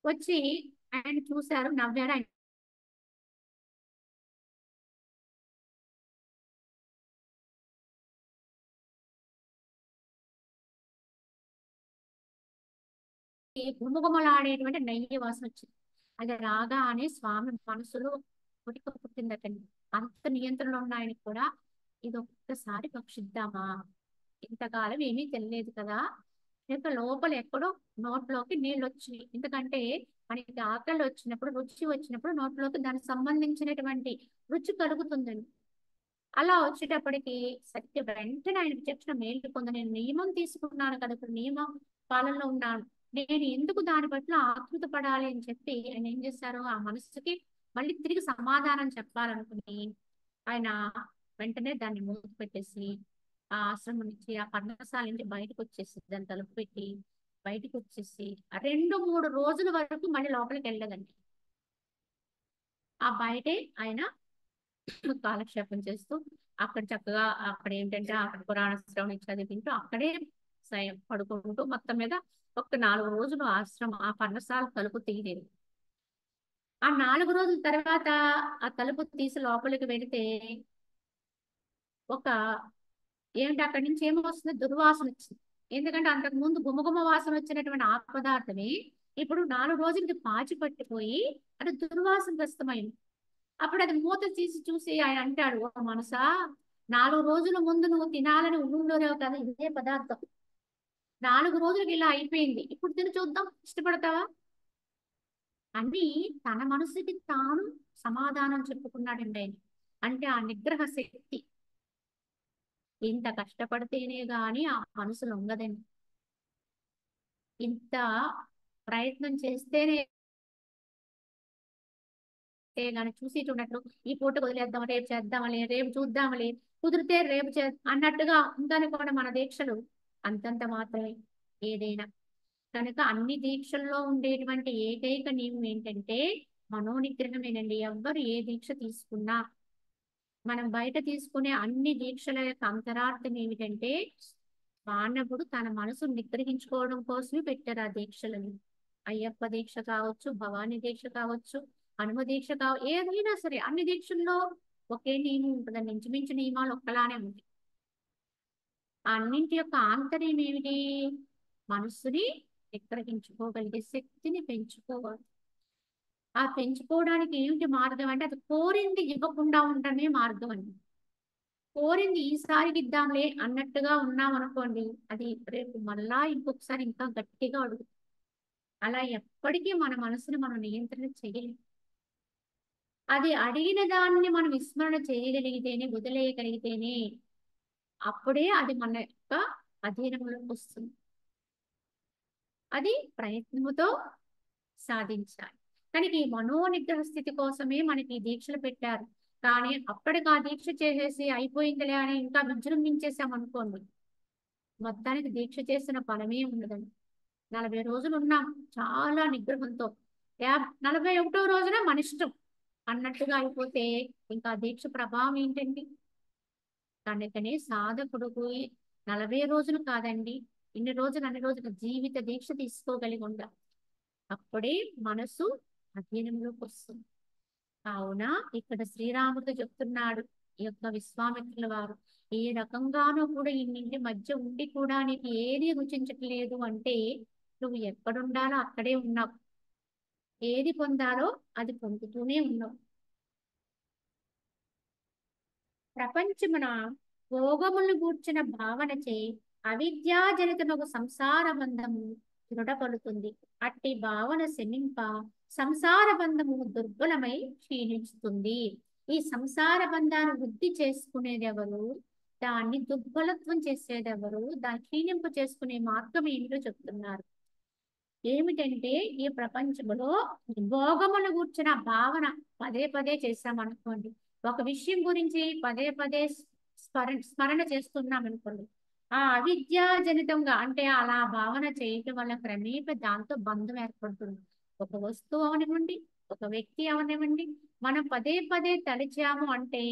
వచ్చి ఆయన చూశారు, నవ్వారు. ఆయన గుమగుమలాడేటువంటి నెయ్యి వాసన వచ్చింది. అది రాగానే స్వామి మనసులో పుటిక పుట్టిందటండి. అంత నియంత్రణలో ఉన్న ఆయనకి కూడా ఇది ఒక్కసారి భక్షిద్దామా, ఇంతకాలం ఏమీ తెలియలేదు కదా, ఇక లోపల ఎక్కడో నోట్లోకి నీళ్ళు వచ్చినాయి. ఎందుకంటే మనకి ఆకలి వచ్చినప్పుడు, రుచి వచ్చినప్పుడు నోట్లోకి దానికి సంబంధించినటువంటి రుచి కలుగుతుందండి. అలా వచ్చేటప్పటికి సత్య వెంటనే ఆయన విచక్షణ మేలుకొంది. నేను నియమం తీసుకున్నాను కదా, ఇప్పుడు నియమ పాలనలో ఉన్నాను. నేను ఎందుకు దాని పట్ల ఆతృత పడాలి అని చెప్పి ఆయన ఏం చేశారు, ఆ మనసుకి మళ్ళీ తిరిగి సమాధానం చెప్పాలనుకుని ఆయన వెంటనే దాన్ని మూత పెట్టేసి ఆ ఆశ్రమం నుంచి, ఆ పర్ణశాల నుంచి బయటకు వచ్చేసి దాన్ని తలుపు పెట్టి బయటకు వచ్చేసి ఆ 2-3 రోజుల వరకు మళ్ళీ లోపలికి వెళ్ళదండి. ఆ బయటే ఆయన కాలక్షేపం చేస్తూ అక్కడ చక్కగా అక్కడ ఏంటంటే అక్కడ పురాణ శ్రవణం చదివింటూ అక్కడే పడుకుంటూ మొత్తం మీద ఒక 4 రోజులు ఆశ్రమం ఆ పర్ణశాల తలుపు తీయలేదు. ఆ 4 రోజుల తర్వాత ఆ తలుపు తీసి లోపలికి వెళితే ఒక ఏంటి అక్కడి నుంచి ఏమో వస్తుంది, దుర్వాసన వచ్చింది. ఎందుకంటే అంతకు ముందు గుమగుమ వాసన వచ్చినటువంటి ఆ పదార్థమే ఇప్పుడు 4 రోజులకి పాచి పట్టిపోయి అది దుర్వాసన గ్రస్తమైంది. అప్పుడు అది మూత తీసి చూసి ఆయన అంటాడు, ఓ మనసా, 4 రోజుల ముందు నువ్వు తినాలని ఊళ్ళోరేవు కదా ఇదే పదార్థం, 4 రోజులకి ఇలా అయిపోయింది, ఇప్పుడు తిని చూద్దాం ఇష్టపడతావా అని తన మనసుకి తాను సమాధానం చెప్పుకున్నాడండి ఆయన. అంటే ఆ నిగ్రహ శక్తి ఇంత కష్టపడితేనే గాని ఆ మనసు లొంగదండి. ఇంత ప్రయత్నం చేస్తేనే గాని చూసి చూడనట్లు ఈ పూట వదిలేద్దాం, రేపు చేద్దామలే, రేపు చూద్దామలే, కుదిరితే రేపు అన్నట్టుగా ఉందనుకోండి మన దీక్షలు అంతంత మాత్రమే ఏదైనా. కనుక అన్ని దీక్షల్లో ఉండేటువంటి ఏకైక నియమం ఏంటంటే మనోనిగ్రహమేనండి. ఎవ్వరు ఏ దీక్ష తీసుకున్నా మనం బయట తీసుకునే అన్ని దీక్షల యొక్క అంతరార్థం ఏమిటంటే మానవుడు తన మనసును నిగ్రహించుకోవడం కోసమే పెట్టారు ఆ దీక్షలని. అయ్యప్ప దీక్ష కావచ్చు, భవానీ దీక్ష కావచ్చు, హనుమ దీక్ష ఏదైనా సరే అన్ని దీక్షల్లో ఒకే నియమం ఉంటుందండి. ఇంచుమించు నియమాలు ఒక్కలానే ఉంటాయి. ఆ అన్నింటి యొక్క ఆంతర్యం ఏమిటి, మనస్సుని నిగ్రహించుకోగలిగే శక్తిని పెంచుకోవాలి. ఆ పెంచుకోవడానికి ఏమిటి మార్గం అంటే అది కోరింది ఇవ్వకుండా ఉండడమే మార్గం అండి. కోరింది ఈసారికి ఇద్దాంలే అన్నట్టుగా ఉన్నాం అనుకోండి, అది రేపు మళ్ళా ఇంకొకసారి ఇంకా గట్టిగా అడుగు. అలా ఎప్పటికీ మన మనసుని మనం నియంత్రణ చేయలేం. అది అడిగిన దాన్ని మనం విస్మరణ చేయగలిగితేనే, వదిలేయగలిగితేనే అప్పుడే అది మన యొక్క అధీనంలోకి వస్తుంది. అది ప్రయత్నముతో సాధించాలి. కానీ ఈ మనోనిగ్రహ స్థితి కోసమే మనకి ఈ దీక్షలు పెట్టారు. కానీ అప్పటికి ఆ దీక్ష చేసేసి అయిపోయిందిలే అని ఇంకా విజృంభించేసాం అనుకోండి, మొత్తానికి దీక్ష చేసిన ఫలమే ఉండదండి. 40 రోజులు ఉన్నాం చాలా నిగ్రహంతో, 41వ రోజున మన ఇష్టం అన్నట్టుగా అయిపోతే ఇంకా ఆ దీక్ష ప్రభావం ఏంటండి. కనుకనే సాధకుడికి 40 రోజులు కాదండి, ఇన్ని రోజులు అన్ని రోజులు జీవిత దీక్ష తీసుకోగలిగి ఉండాలి. అప్పుడే మనసు అధీనంలోకి వస్తుంది. కావున ఇక్కడ శ్రీరాముడు చెప్తున్నాడు, ఈ యొక్క విశ్వామిత్రుల వారు ఏ రకంగానూ కూడా ఇన్నింటి మధ్య ఉండి కూడా నీకు ఏది రుచించట్లేదు అంటే నువ్వు ఎక్కడుండాలో అక్కడే ఉన్నావు, ఏది పొందాలో అది పొందుతూనే ఉన్నావు. ప్రపంచమున భోగములు గూర్చిన భావనచే అవిద్యాజనితమగు సంసార బంధము దృఢపడుతుంది. అట్టి భావన శమింప సంసార బంధము దుర్బలమై క్షీణిస్తుంది. ఈ సంసార బంధాన్ని వృద్ధి చేసుకునేది ఎవరు, దాన్ని దుర్బలత్వం చేసేది ఎవరు, దాన్ని క్షీణింప చేసుకునే మార్గం ఏమిటో చెప్తున్నారు. ఏమిటంటే ఈ ప్రపంచంలో భోగములు కూర్చున్న భావన పదే పదే చేస్తామనుకోండి, ఒక విషయం గురించి పదే పదే స్మరణ చేస్తున్నాం అనుకోండి, ఆ అవిద్యాజనితంగా అంటే అలా భావన చేయటం వల్ల క్రమేప దాంతో బంధం ఏర్పడుతుంది. ఒక వస్తువు అవనివ్వండి, ఒక వ్యక్తి అవనివ్వండి, మనం పదే పదే తలిచాము అంటే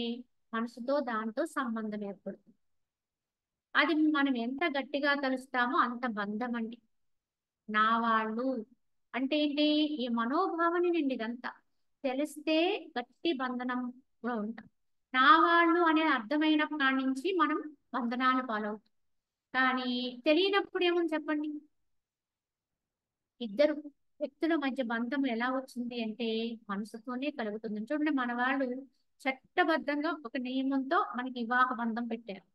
మనసుతో దాంతో సంబంధం ఏర్పడుతుంది. అది మనం ఎంత గట్టిగా తలుస్తామో అంత బంధం అండి. నా వాళ్ళు అంటే ఏంటి, ఈ మనోభావనేనండి ఇదంతా. తెలిస్తే గట్టి బంధనంలో ఉంటాం. నా వాళ్ళు అనేది అర్థమైనప్పటి నుంచి మనం బంధనాలు పాలవుతాం. కానీ తెలియనప్పుడు ఏమని చెప్పండి, ఇద్దరు వ్యక్తుల మధ్య బంధం ఎలా వచ్చింది అంటే మనసుతోనే కలుగుతుంది. చూడండి మన వాళ్ళు చట్టబద్ధంగా ఒక నియమంతో మనకి వివాహ బంధం పెట్టారు.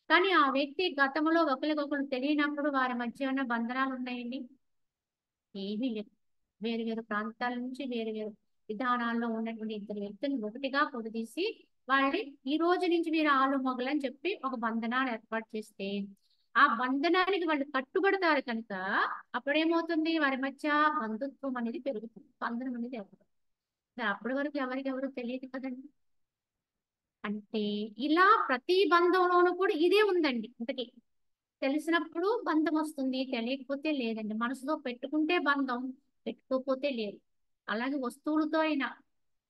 కానీ ఆ వ్యక్తి గతంలో ఒకరికొకరు తెలియనప్పుడు వారి మధ్య ఏమైనా బంధనాలు ఉన్నాయండి? ఏమీ లేదు. వేరు వేరు ప్రాంతాల నుంచి వేరు వేరు విధానాల్లో ఉన్నటువంటి ఇద్దరు వ్యక్తులను ఒకటిగా పొడిదీసి వాళ్ళని ఈ రోజు నుంచి మీరు ఆలు మొగలని చెప్పి ఒక బంధనాన్ని ఏర్పాటు చేస్తే ఆ బంధనానికి వాళ్ళు కట్టుబడతారు కనుక అప్పుడేమవుతుంది వారి మధ్య బంధుత్వం అనేది పెరుగుతుంది, బంధనం అనేది ఏర్పడుతుంది. అప్పటి వరకు ఎవరికి ఎవరు తెలియదు కదండి. అంటే ఇలా ప్రతి బంధంలోనూ కూడా ఇదే ఉందండి ఇంతకీ. తెలిసినప్పుడు బంధం వస్తుంది, తెలియకపోతే లేదండి. మనసులో పెట్టుకుంటే బంధం, పెట్టుకోకపోతే లేదు. అలాగే వస్తువులతో అయినా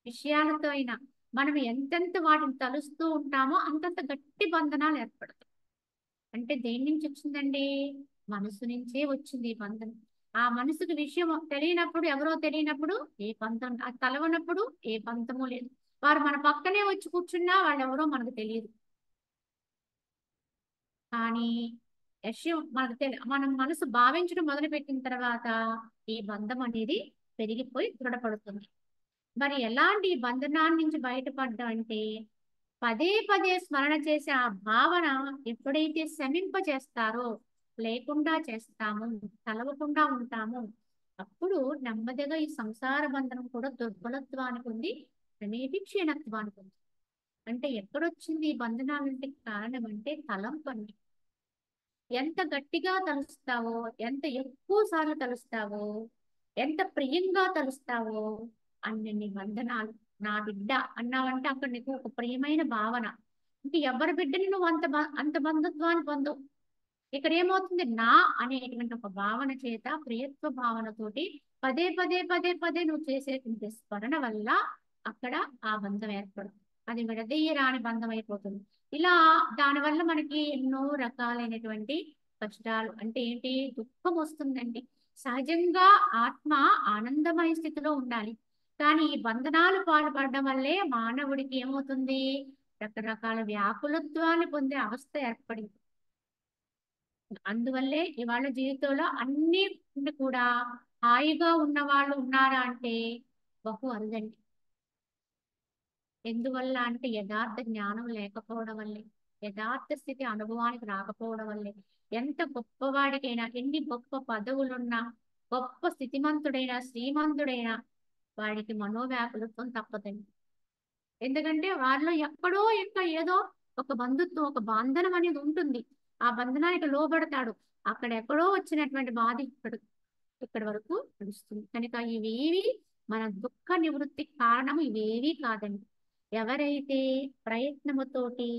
విషయాలతో అయినా మనం ఎంతెంత వాటిని తలుస్తూ ఉంటామో అంతంత గట్టి బంధనాలు ఏర్పడతాయి. అంటే దేని నుంచి వచ్చిందండి? మనసు నుంచే వచ్చింది ఈ బంధం. ఆ మనసుకు విషయం తెలియనప్పుడు, ఎవరో తెలియనప్పుడు ఏ బంధం, అది తలవనప్పుడు ఏ బంధము లేదు. వారు మన పక్కనే వచ్చి కూర్చున్నా వాళ్ళెవరో మనకు తెలియదు. కానీ విషయం మనకు మనం మనసు భావించడం మొదలుపెట్టిన తర్వాత ఈ బంధం అనేది పెరిగిపోయి దృఢపడుతుంది. మరి ఎలాంటి బంధనాన్ని నుంచి బయటపడ్డం అంటే పదే పదే స్మరణ చేసే ఆ భావన ఎప్పుడైతే శమింపజేస్తారో, లేకుండా చేస్తాము, కలవకుండా ఉంటాము, అప్పుడు నెమ్మదిగా ఈ సంసార బంధనం కూడా దుర్బలత్వానికి ఉంది, క్రమేపీ క్షీణత్వానికి ఉంది. అంటే ఎక్కడొచ్చింది ఈ బంధనాలంటే కారణం అంటే తలంపు అండి. ఎంత గట్టిగా తలుస్తావో, ఎంత ఎక్కువ సార్లు తలుస్తావో, ఎంత ప్రియంగా తలుస్తావో అన్ని వందనాలు. నా బిడ్డ అన్నావంటే అక్కడ నీకు ఒక ప్రియమైన భావన. ఇంక ఎవరి బిడ్డని నువ్వు అంత బంధుత్వాన్ని పొందవు. ఇక్కడ ఏమవుతుంది, నా అనేటువంటి ఒక భావన చేత, ప్రియత్వ భావనతోటి పదే పదే పదే పదే నువ్వు చేసేటువంటి స్మరణ వల్ల అక్కడ ఆ బంధం ఏర్పడుతుంది. అది విడదీయరాని బంధం అయిపోతుంది. ఇలా దానివల్ల మనకి ఎన్నో రకాలైనటువంటి కష్టాలు అంటే ఏంటి, దుఃఖం వస్తుందండి. సహజంగా ఆత్మ ఆనందమయ స్థితిలో ఉండాలి. కానీ ఈ బంధనాలు పాల్పడడం వల్లే మానవుడికి ఏమవుతుంది, రకరకాల వ్యాకులత్వాన్ని పొందే అవస్థ ఏర్పడింది. అందువల్లే ఇవాళ జీవితంలో అన్ని ఉండి కూడా హాయిగా ఉన్న వాళ్ళు ఉన్నారా అంటే బహు అరుదండి. ఎందువల్ల అంటే యథార్థ జ్ఞానం లేకపోవడం వల్లే, యథార్థ స్థితి అనుభవానికి రాకపోవడం వల్లే. ఎంత గొప్పవాడికైనా, ఎన్ని గొప్ప పదవులున్నా, గొప్ప స్థితిమంతుడైనా శ్రీమంతుడైనా వాడికి మనోవ్యాకులత్వం తప్పదండి. ఎందుకంటే వారిలో ఎక్కడో ఇంకా ఏదో ఒక బంధుత్వం, ఒక బంధనం అనేది ఉంటుంది. ఆ బంధనానికి లోబడతాడు. అక్కడ ఎక్కడో వచ్చినటువంటి బాధ ఇక్కడ వరకు నడుస్తుంది కనుక ఇవేవి మన దుఃఖ నివృత్తికి కారణం ఇవేవి కాదండి. ఎవరైతే ప్రయత్నముతోటి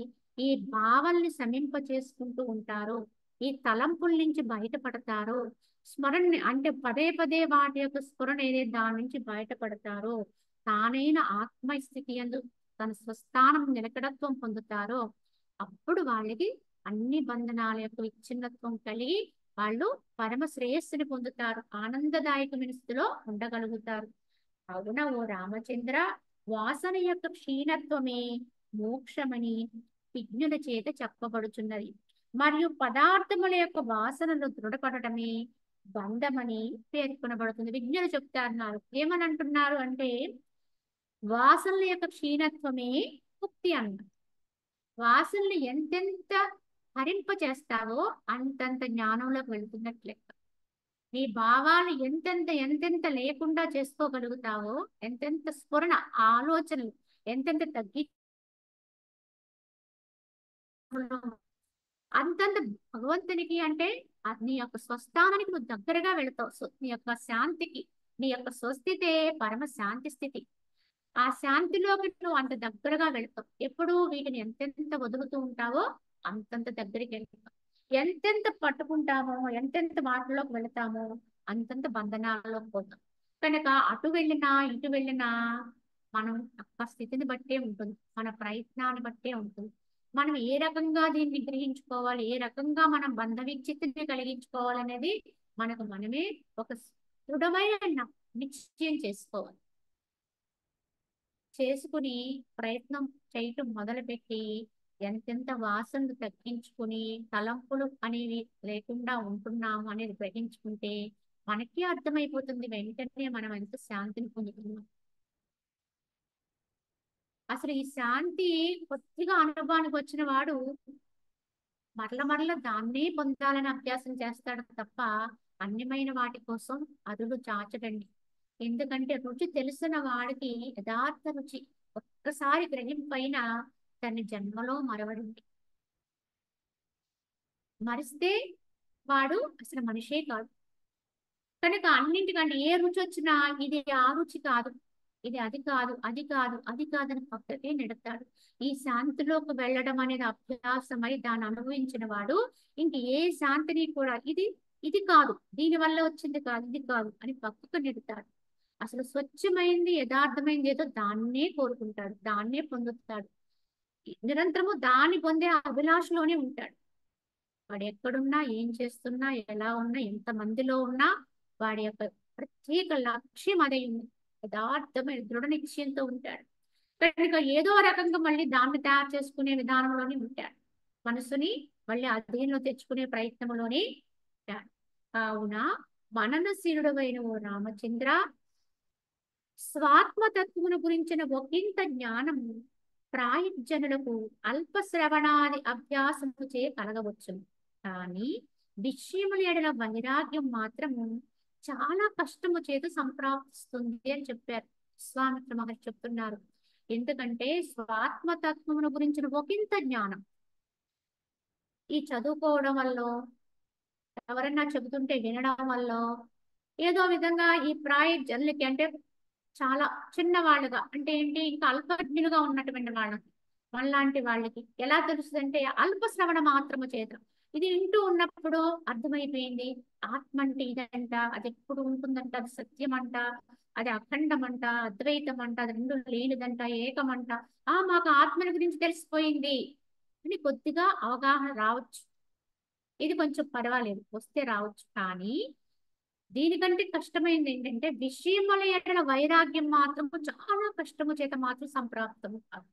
ఈ భావల్ని శమింప చేసుకుంటూ ఉంటారో, ఈ తలంపుల నుంచి బయటపడతారో, స్మరణ అంటే పదే పదే వాటి యొక్క స్ఫురణ ఏదైతే దాని నుంచి బయటపడతారో, తానైన ఆత్మస్థితి యందు తన స్వస్థానం నిలకడత్వం పొందుతారో, అప్పుడు వాళ్ళకి అన్ని బంధనాల యొక్క విచ్ఛిన్నత్వం కలిగి వాళ్ళు పరమ శ్రేయస్సుని పొందుతారు, ఆనందదాయకమైన స్థితిలో ఉండగలుగుతారు. అవున ఓ రామచంద్ర, వాసన యొక్క క్షీణత్వమే మోక్షమని విజ్ఞుల చేత చెప్పబడుచున్నది. మరియు పదార్థముల యొక్క వాసనలు దృఢపడటమే బంధమని పేర్కొనబడుతుంది. విజ్ఞులు చెప్తారు, ఏమని అంటున్నారు అంటే వాసనల యొక్క క్షీణత్వమే ముక్తి అన్నారు. వాసనలు ఎంతెంత హరింప చేస్తావో అంతంత జ్ఞానంలోకి వెళ్తున్నట్లే. నీ భావాలు ఎంతెంత లేకుండా చేసుకోగలుగుతావో, ఎంతెంత స్ఫురణ ఆలోచనలు ఎంతెంత తగ్గి అంతంత భగవంతునికి అంటే నీ యొక్క స్వస్థానానికి నువ్వు దగ్గరగా వెళతావు. నీ యొక్క శాంతికి, నీ యొక్క స్వస్థితే పరమ శాంతి స్థితి. ఆ శాంతిలోకి నువ్వు అంత దగ్గరగా వెళతావు. ఎప్పుడు వీటిని ఎంతెంత వదులుతూ ఉంటావో అంతంత దగ్గరికి వెళ్తావు. ఎంతెంత పట్టుకుంటామో, ఎంతెంత వాటిలోకి వెళతామో అంతంత బంధనాల్లోకి పోతాం. కనుక అటు వెళ్ళినా ఇటు వెళ్ళినా మనం యొక్క స్థితిని బట్టే ఉంటుంది, మన ప్రయత్నాన్ని బట్టే ఉంటుంది. మనం ఏ రకంగా దీన్ని గ్రహించుకోవాలి, ఏ రకంగా మనం బంధ విచ్ఛిత్తిని కలిగించుకోవాలనేది మనకు మనమే ఒక దృఢమైన నిశ్చయం చేసుకోవాలి. చేసుకుని ప్రయత్నం చేయటం మొదలుపెట్టి ఎంతెంత వాసనలు తగ్గించుకుని తలంపులు అనేవి లేకుండా ఉంటున్నాము అనేది గ్రహించుకుంటే మనకి అర్థమైపోతుంది వెంటనే మనం ఎంత శాంతిని పొందుతున్నాం. అసలు ఈ శాంతి కొద్దిగా అనుభవానికి వచ్చిన వాడు మరల మరల దాన్నే పొందాలని అభ్యాసం చేస్తాడు తప్ప అన్యమైన వాటి కోసం అరులు చాచడండి. ఎందుకంటే రుచి తెలిసిన వాడికి యథార్థ రుచి ఒక్కసారి గ్రహింపైన దాన్ని జన్మలో మరవడండి. మరిస్తే వాడు అసలు మనిషే కాదు. కనుక అన్నింటికంటే ఏ రుచి వచ్చినా ఇది ఆ రుచి కాదు, ఇది అది కాదు, అది కాదు, అది కాదని పక్కకే నెడతాడు. ఈ శాంతిలోకి వెళ్ళడం అనేది అభ్యాసమై దాన్ని అనుభవించిన వాడు ఇంక ఏ శాంతిని కూడా ఇది ఇది కాదు, దీని వల్ల వచ్చింది కాదు, ఇది కాదు అని పక్కకు నెడతాడు. అసలు స్వచ్ఛమైంది యథార్థమైంది ఏదో దాన్నే కోరుకుంటాడు, దాన్నే పొందుతాడు. నిరంతరము దాన్ని పొందే అభిలాషలోనే ఉంటాడు. వాడు ఎక్కడున్నా, ఏం చేస్తున్నా, ఎలా ఉన్నా, ఎంత మందిలో ఉన్నా వాడి యొక్క ప్రత్యేక లక్ష్యం అదే ఉంది. యథార్థమైన దృఢ నిశ్చయంతో ఉంటాడు. కనుక ఏదో రకంగా మళ్ళీ దాన్ని తయారు చేసుకునే విధానంలోనే ఉంటాడు. మనసుని మళ్ళీ అధీనంలో తెచ్చుకునే ప్రయత్నంలోనే ఉంటాడు. కావున మననశీలుడవైన ఓ రామచంద్ర, స్వాత్మతత్వమును గురించిన ఒకంత జ్ఞానము ప్రాయజనులకు అల్ప శ్రవణాది అభ్యాసము చే కలగవచ్చును. కానీ విషయముల ఎడల వైరాగ్యం మాత్రము చాలా కష్టము చేత సంప్రాప్తిస్తుంది అని చెప్పారు. విశ్వామిత్ర మహర్షి చెప్తున్నారు. ఎందుకంటే స్వాత్మతత్వమును గురించిన ఒకంత జ్ఞానం ఈ చదువుకోవడం వల్ల, ఎవరన్నా చెబుతుంటే వినడం వల్ల, ఏదో విధంగా ఈ ప్రాయజనులకి అంటే చాలా చిన్న వాళ్ళుగా అంటే ఏంటి ఇంకా అల్పజ్ఞులుగా ఉన్నటువంటి వాళ్ళకి, మనలాంటి వాళ్ళకి ఎలా తెలుస్తుందంటే అల్ప శ్రవణ మాత్రము చేత ఇది వింటూ ఉన్నప్పుడు అర్థమైపోయింది. ఆత్మ అంటే ఇదంట, అది ఎప్పుడు ఉంటుందంట, అది సత్యం అంట, అది అఖండం అంట, అద్వైతం అంట, అది రెండు లేనిదంట, ఏకమంట. మాకు ఆత్మని గురించి తెలిసిపోయింది అని కొద్దిగా అవగాహన రావచ్చు. ఇది కొంచెం పర్వాలేదు, వస్తే రావచ్చు. కానీ దీనికంటే కష్టమైంది ఏంటంటే విషయముల ఎడల వైరాగ్యం మాత్రము చాలా కష్టము చేత మాత్రం సంప్రాప్తము కాదు.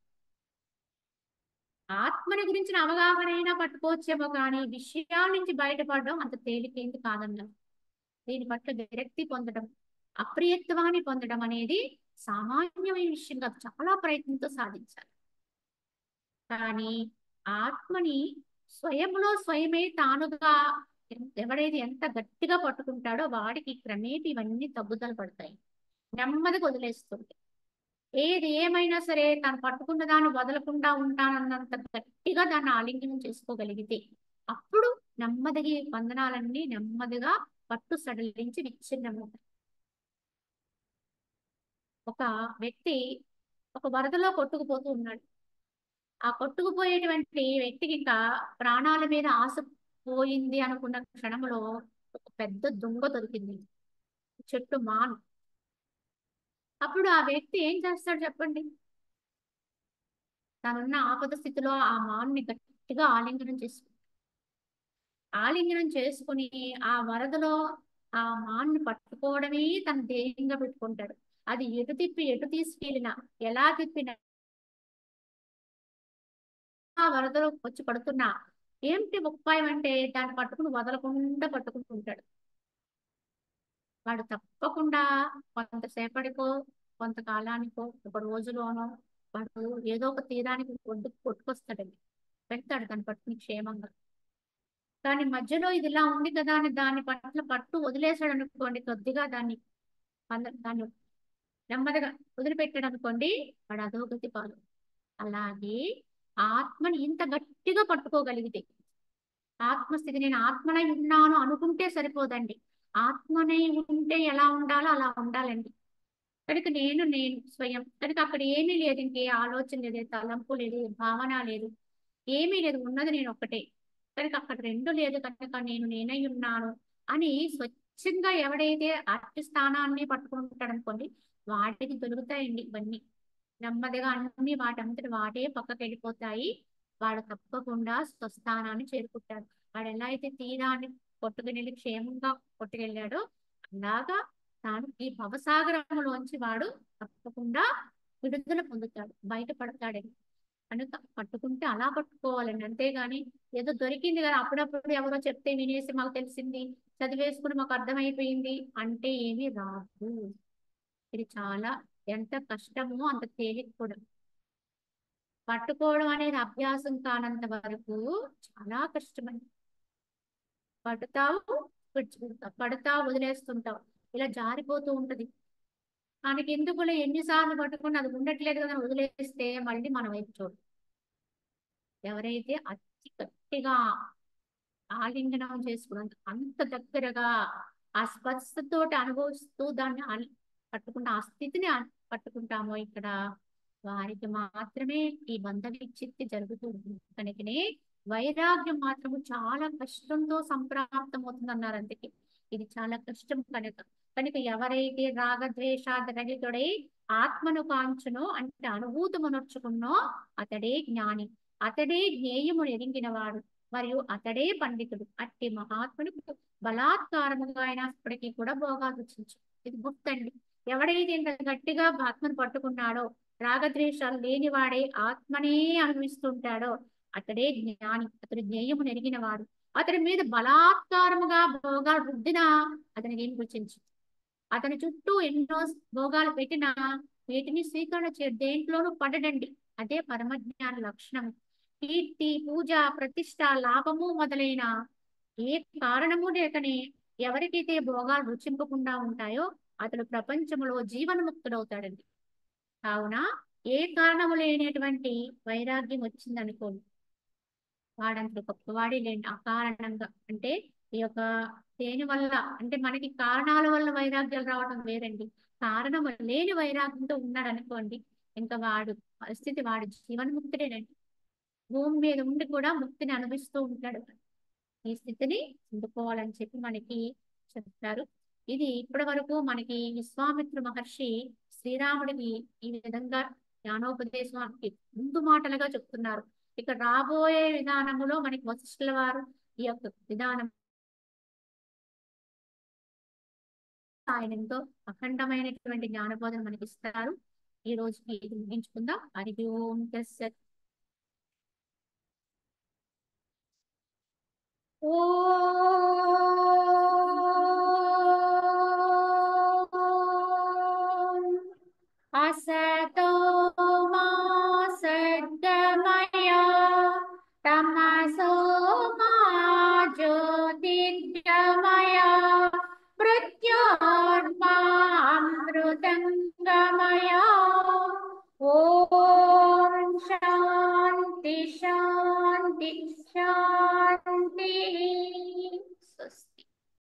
ఆత్మని గురించిన అవగాహన అయినా పట్టుకోవచ్చేమో కానీ విషయాల నుంచి బయటపడడం అంత తేలికైంది కాదన్నారు. దీని పట్ల విరక్తి పొందడం, అప్రియత్వాన్ని పొందడం అనేది సామాన్యమైన విషయం కాదు, చాలా ప్రయత్నంతో సాధించాలి. కానీ ఆత్మని స్వయంలో స్వయమే తానుగా ఎవడైతే ఎంత గట్టిగా పట్టుకుంటాడో వాడికి క్రమేపీ ఇవన్నీ తగ్గుదల పడతాయి, నెమ్మదిగా వదిలేస్తుంది. ఏది ఏమైనా సరే తను పట్టుకున్న దాన్ని వదలకుండా ఉంటానన్నంత గట్టిగా దాన్ని ఆలింగనం చేసుకోగలిగితే అప్పుడు నెమ్మదిగా ఈ బంధనాలన్నీ నెమ్మదిగా పట్టు సడలించి విచ్ఛిన్నమవుతాయి. ఒక వ్యక్తి ఒక వరదలో కొట్టుకుపోతూ ఉన్నాడు. ఆ కొట్టుకుపోయేటువంటి వ్యక్తికి ఇంకా ప్రాణాల మీద ఆశ పోయింది అనుకున్న క్షణంలో ఒక పెద్ద దుంగ దొరికింది, చెట్టు మాను. అప్పుడు ఆ వ్యక్తి ఏం చేస్తాడు చెప్పండి? తనున్న ఆపద స్థితిలో ఆ మాన్ని గట్టిగా ఆలింగనం చేసుకుని ఆ వరదలో ఆ మాన్ని పట్టుకోవడమే తన ధ్యేయంగా పెట్టుకుంటాడు. అది ఎటు తిప్పి ఎటు తీసుకెళ్ళినా, ఎలా తిప్పినా, ఆ వరదలో వచ్చి పడుతున్నా ఏమిటి ఉపాయం అంటే దాన్ని పట్టుకుని వదలకుండా పట్టుకుంటూ ఉంటాడు. వాడు తప్పకుండా కొంతసేపటికో, కొంతకాలానికో, ఒక రోజులోనో వాడు ఏదో ఒక తీరానికి ఒడ్డుకు కొట్టుకొస్తాడండి, పెడతాడు దాన్ని పట్టుకుని క్షేమంగా. కానీ మధ్యలో ఇది ఇలా ఉంది కదా అని దాని పట్ల పట్టు వదిలేశాడు అనుకోండి, కొద్దిగా దాన్ని నెమ్మదిగా వదిలిపెట్టాడు అనుకోండి, వాడు అధోగతి పాలు. అలాగే ఆత్మని ఇంత గట్టిగా పట్టుకోగలిగితే, ఆత్మస్థితి నేను ఆత్మనై ఉన్నాను అనుకుంటే సరిపోదండి, ఆత్మనై ఉంటే ఎలా ఉండాలో అలా ఉండాలండి. కనుక నేను స్వయం కనుక అక్కడ ఏమీ లేదు, ఇంకే ఆలోచన లేదు, తలంపు లేదు, భావన లేదు, ఏమీ లేదు, ఉన్నది నేను ఒక్కటే. కనుక అక్కడ రెండు లేదు కనుక నేను నేనై ఉన్నాను అని స్వచ్ఛంగా ఎవడైతే అట్టి స్థానాన్ని పట్టుకుంటాడు అనుకోండి, వాటికి దొరుకుతాయండి ఇవన్నీ. నెమ్మదిగా అన్ని వాటంతటి వాటే పక్కకి వెళ్ళిపోతాయి. వాడు తప్పకుండా స్వస్థానాన్ని చేరుకుంటాడు. వాడు ఎలా అయితే తీరాన్ని కొట్టుకుని క్షేమంగా కొట్టుకెళ్ళాడో అలాగా తాను ఈ భవసాగరంలోంచి వాడు తప్పకుండా విడుదల పొందుతాడు, బయటపడతాడని. కనుక పట్టుకుంటే అలా పట్టుకోవాలండి, అంతేగాని ఏదో దొరికింది కదా అప్పుడప్పుడు ఎవరో చెప్తే వినేసి మాకు తెలిసింది, చదివేసుకుని మాకు అర్థమైపోయింది అంటే ఏమీ రాదు. ఇది చాలా ఎంత కష్టమో అంత తేలిక కూడా. పట్టుకోవడం అనేది అభ్యాసం కానంత వరకు చాలా కష్టమండి. పడతావు, విడిచిపెడతావు, పడతావు, వదిలేస్తుంటావు, ఇలా జారిపోతూ ఉంటది. మనకి ఎందుకులే ఎన్నిసార్లు పట్టుకుని అది ఉండట్లేదు కదా అని వదిలేస్తే మళ్ళీ మన వైపు చూడు. ఎవరైతే అతి గట్టిగా ఆలింగనం చేసుకున్నంత అంత దగ్గరగా ఆ స్పర్శతోటి అనుభవిస్తూ దాన్ని పట్టుకుంటా ఆ స్థితిని పట్టుకుంటామో ఇక్కడ వారికి మాత్రమే ఈ బంధ విచ్ఛిత్తి జరుగుతూ ఉంటుంది. కనుకనే వైరాగ్యం మాత్రము చాలా కష్టంతో సంప్రాప్తమవుతుంది అన్నారు. అందుకే ఇది చాలా కష్టం. కనుక ఎవరైతే రాగద్వేషాద రహితుడై ఆత్మను కాంచునో అంటే అనుభూతమునర్చుకున్నో అతడే జ్ఞాని, అతడే జ్ఞేయమును ఎరింగినవాడు, మరియు అతడే పండితుడు. అట్టి మహాత్ముడు బలాత్కారముగా అయినప్పటికీ కూడా భోగాలు రుచించు. ఇది గుర్తండి. ఎవడైతే ఇంత గట్టిగా ఆత్మను పట్టుకున్నాడో, రాగద్వేషాలు లేనివాడే ఆత్మనే అనుభవిస్తుంటాడో అతడే జ్ఞాని, అతడు జ్ఞేయమును ఎరిగిన వాడు. అతడి మీద బలాత్కారముగా భోగాలు రుద్దినా అతనికి ఏం రుచించు. అతని చుట్టూ ఎన్నో భోగాలు పెట్టినా వీటిని స్వీకరణ దేంట్లోనూ పడడండి. అదే పరమజ్ఞాన లక్షణం. కీర్తి, పూజ, ప్రతిష్ట, లాభము మొదలైన ఏ కారణము లేకనే ఎవరికైతే భోగాలు రుచింపకుండా ఉంటాయో అతడు ప్రపంచంలో జీవన్ముక్తుడవుతాడండి. కావున ఏ కారణము లేనటువంటి వైరాగ్యం వచ్చిందనుకోండి, వాడంత గొప్పవాడే లేండి. అకారణంగా అంటే ఈ యొక్క దేని వల్ల అంటే మనకి కారణాల వల్ల వైరాగ్యాలు రావడం వేరండి. కారణం లేని వైరాగ్యంతో ఉన్నాడు అనుకోండి, ఇంకా వాడు పరిస్థితి వాడు జీవన్ముక్తుడేనండి. భూమి మీద ఉండి కూడా ముక్తిని అనుభవిస్తూ ఉంటాడు. ఈ స్థితిని అందుకోవాలని చెప్పి మనకి చెప్తారు. ఇది ఇప్పటి వరకు మనకి విశ్వామిత్ర మహర్షి శ్రీరాముడికి ఈ విధంగా జ్ఞానోపదేశానికి ముందు మాటలుగా చెప్తున్నారు. ఇక రాబోయే విధానములో మనకి వశిష్ఠుల వారు ఈ యొక్క విధానం ఆయన ఎంతో అఖండమైనటువంటి జ్ఞానబోధన మనకి ఇస్తారు. ఈ రోజుకి ఇది ముగించుకుందాం. హరి ఓం తస్సత్. ఓం असतो मा सद्गमय तमसो मा ज्योतिर्गमय मृत्योर्मामृतङ्गमय। ॐ शान्ति शान्ति शान्ति।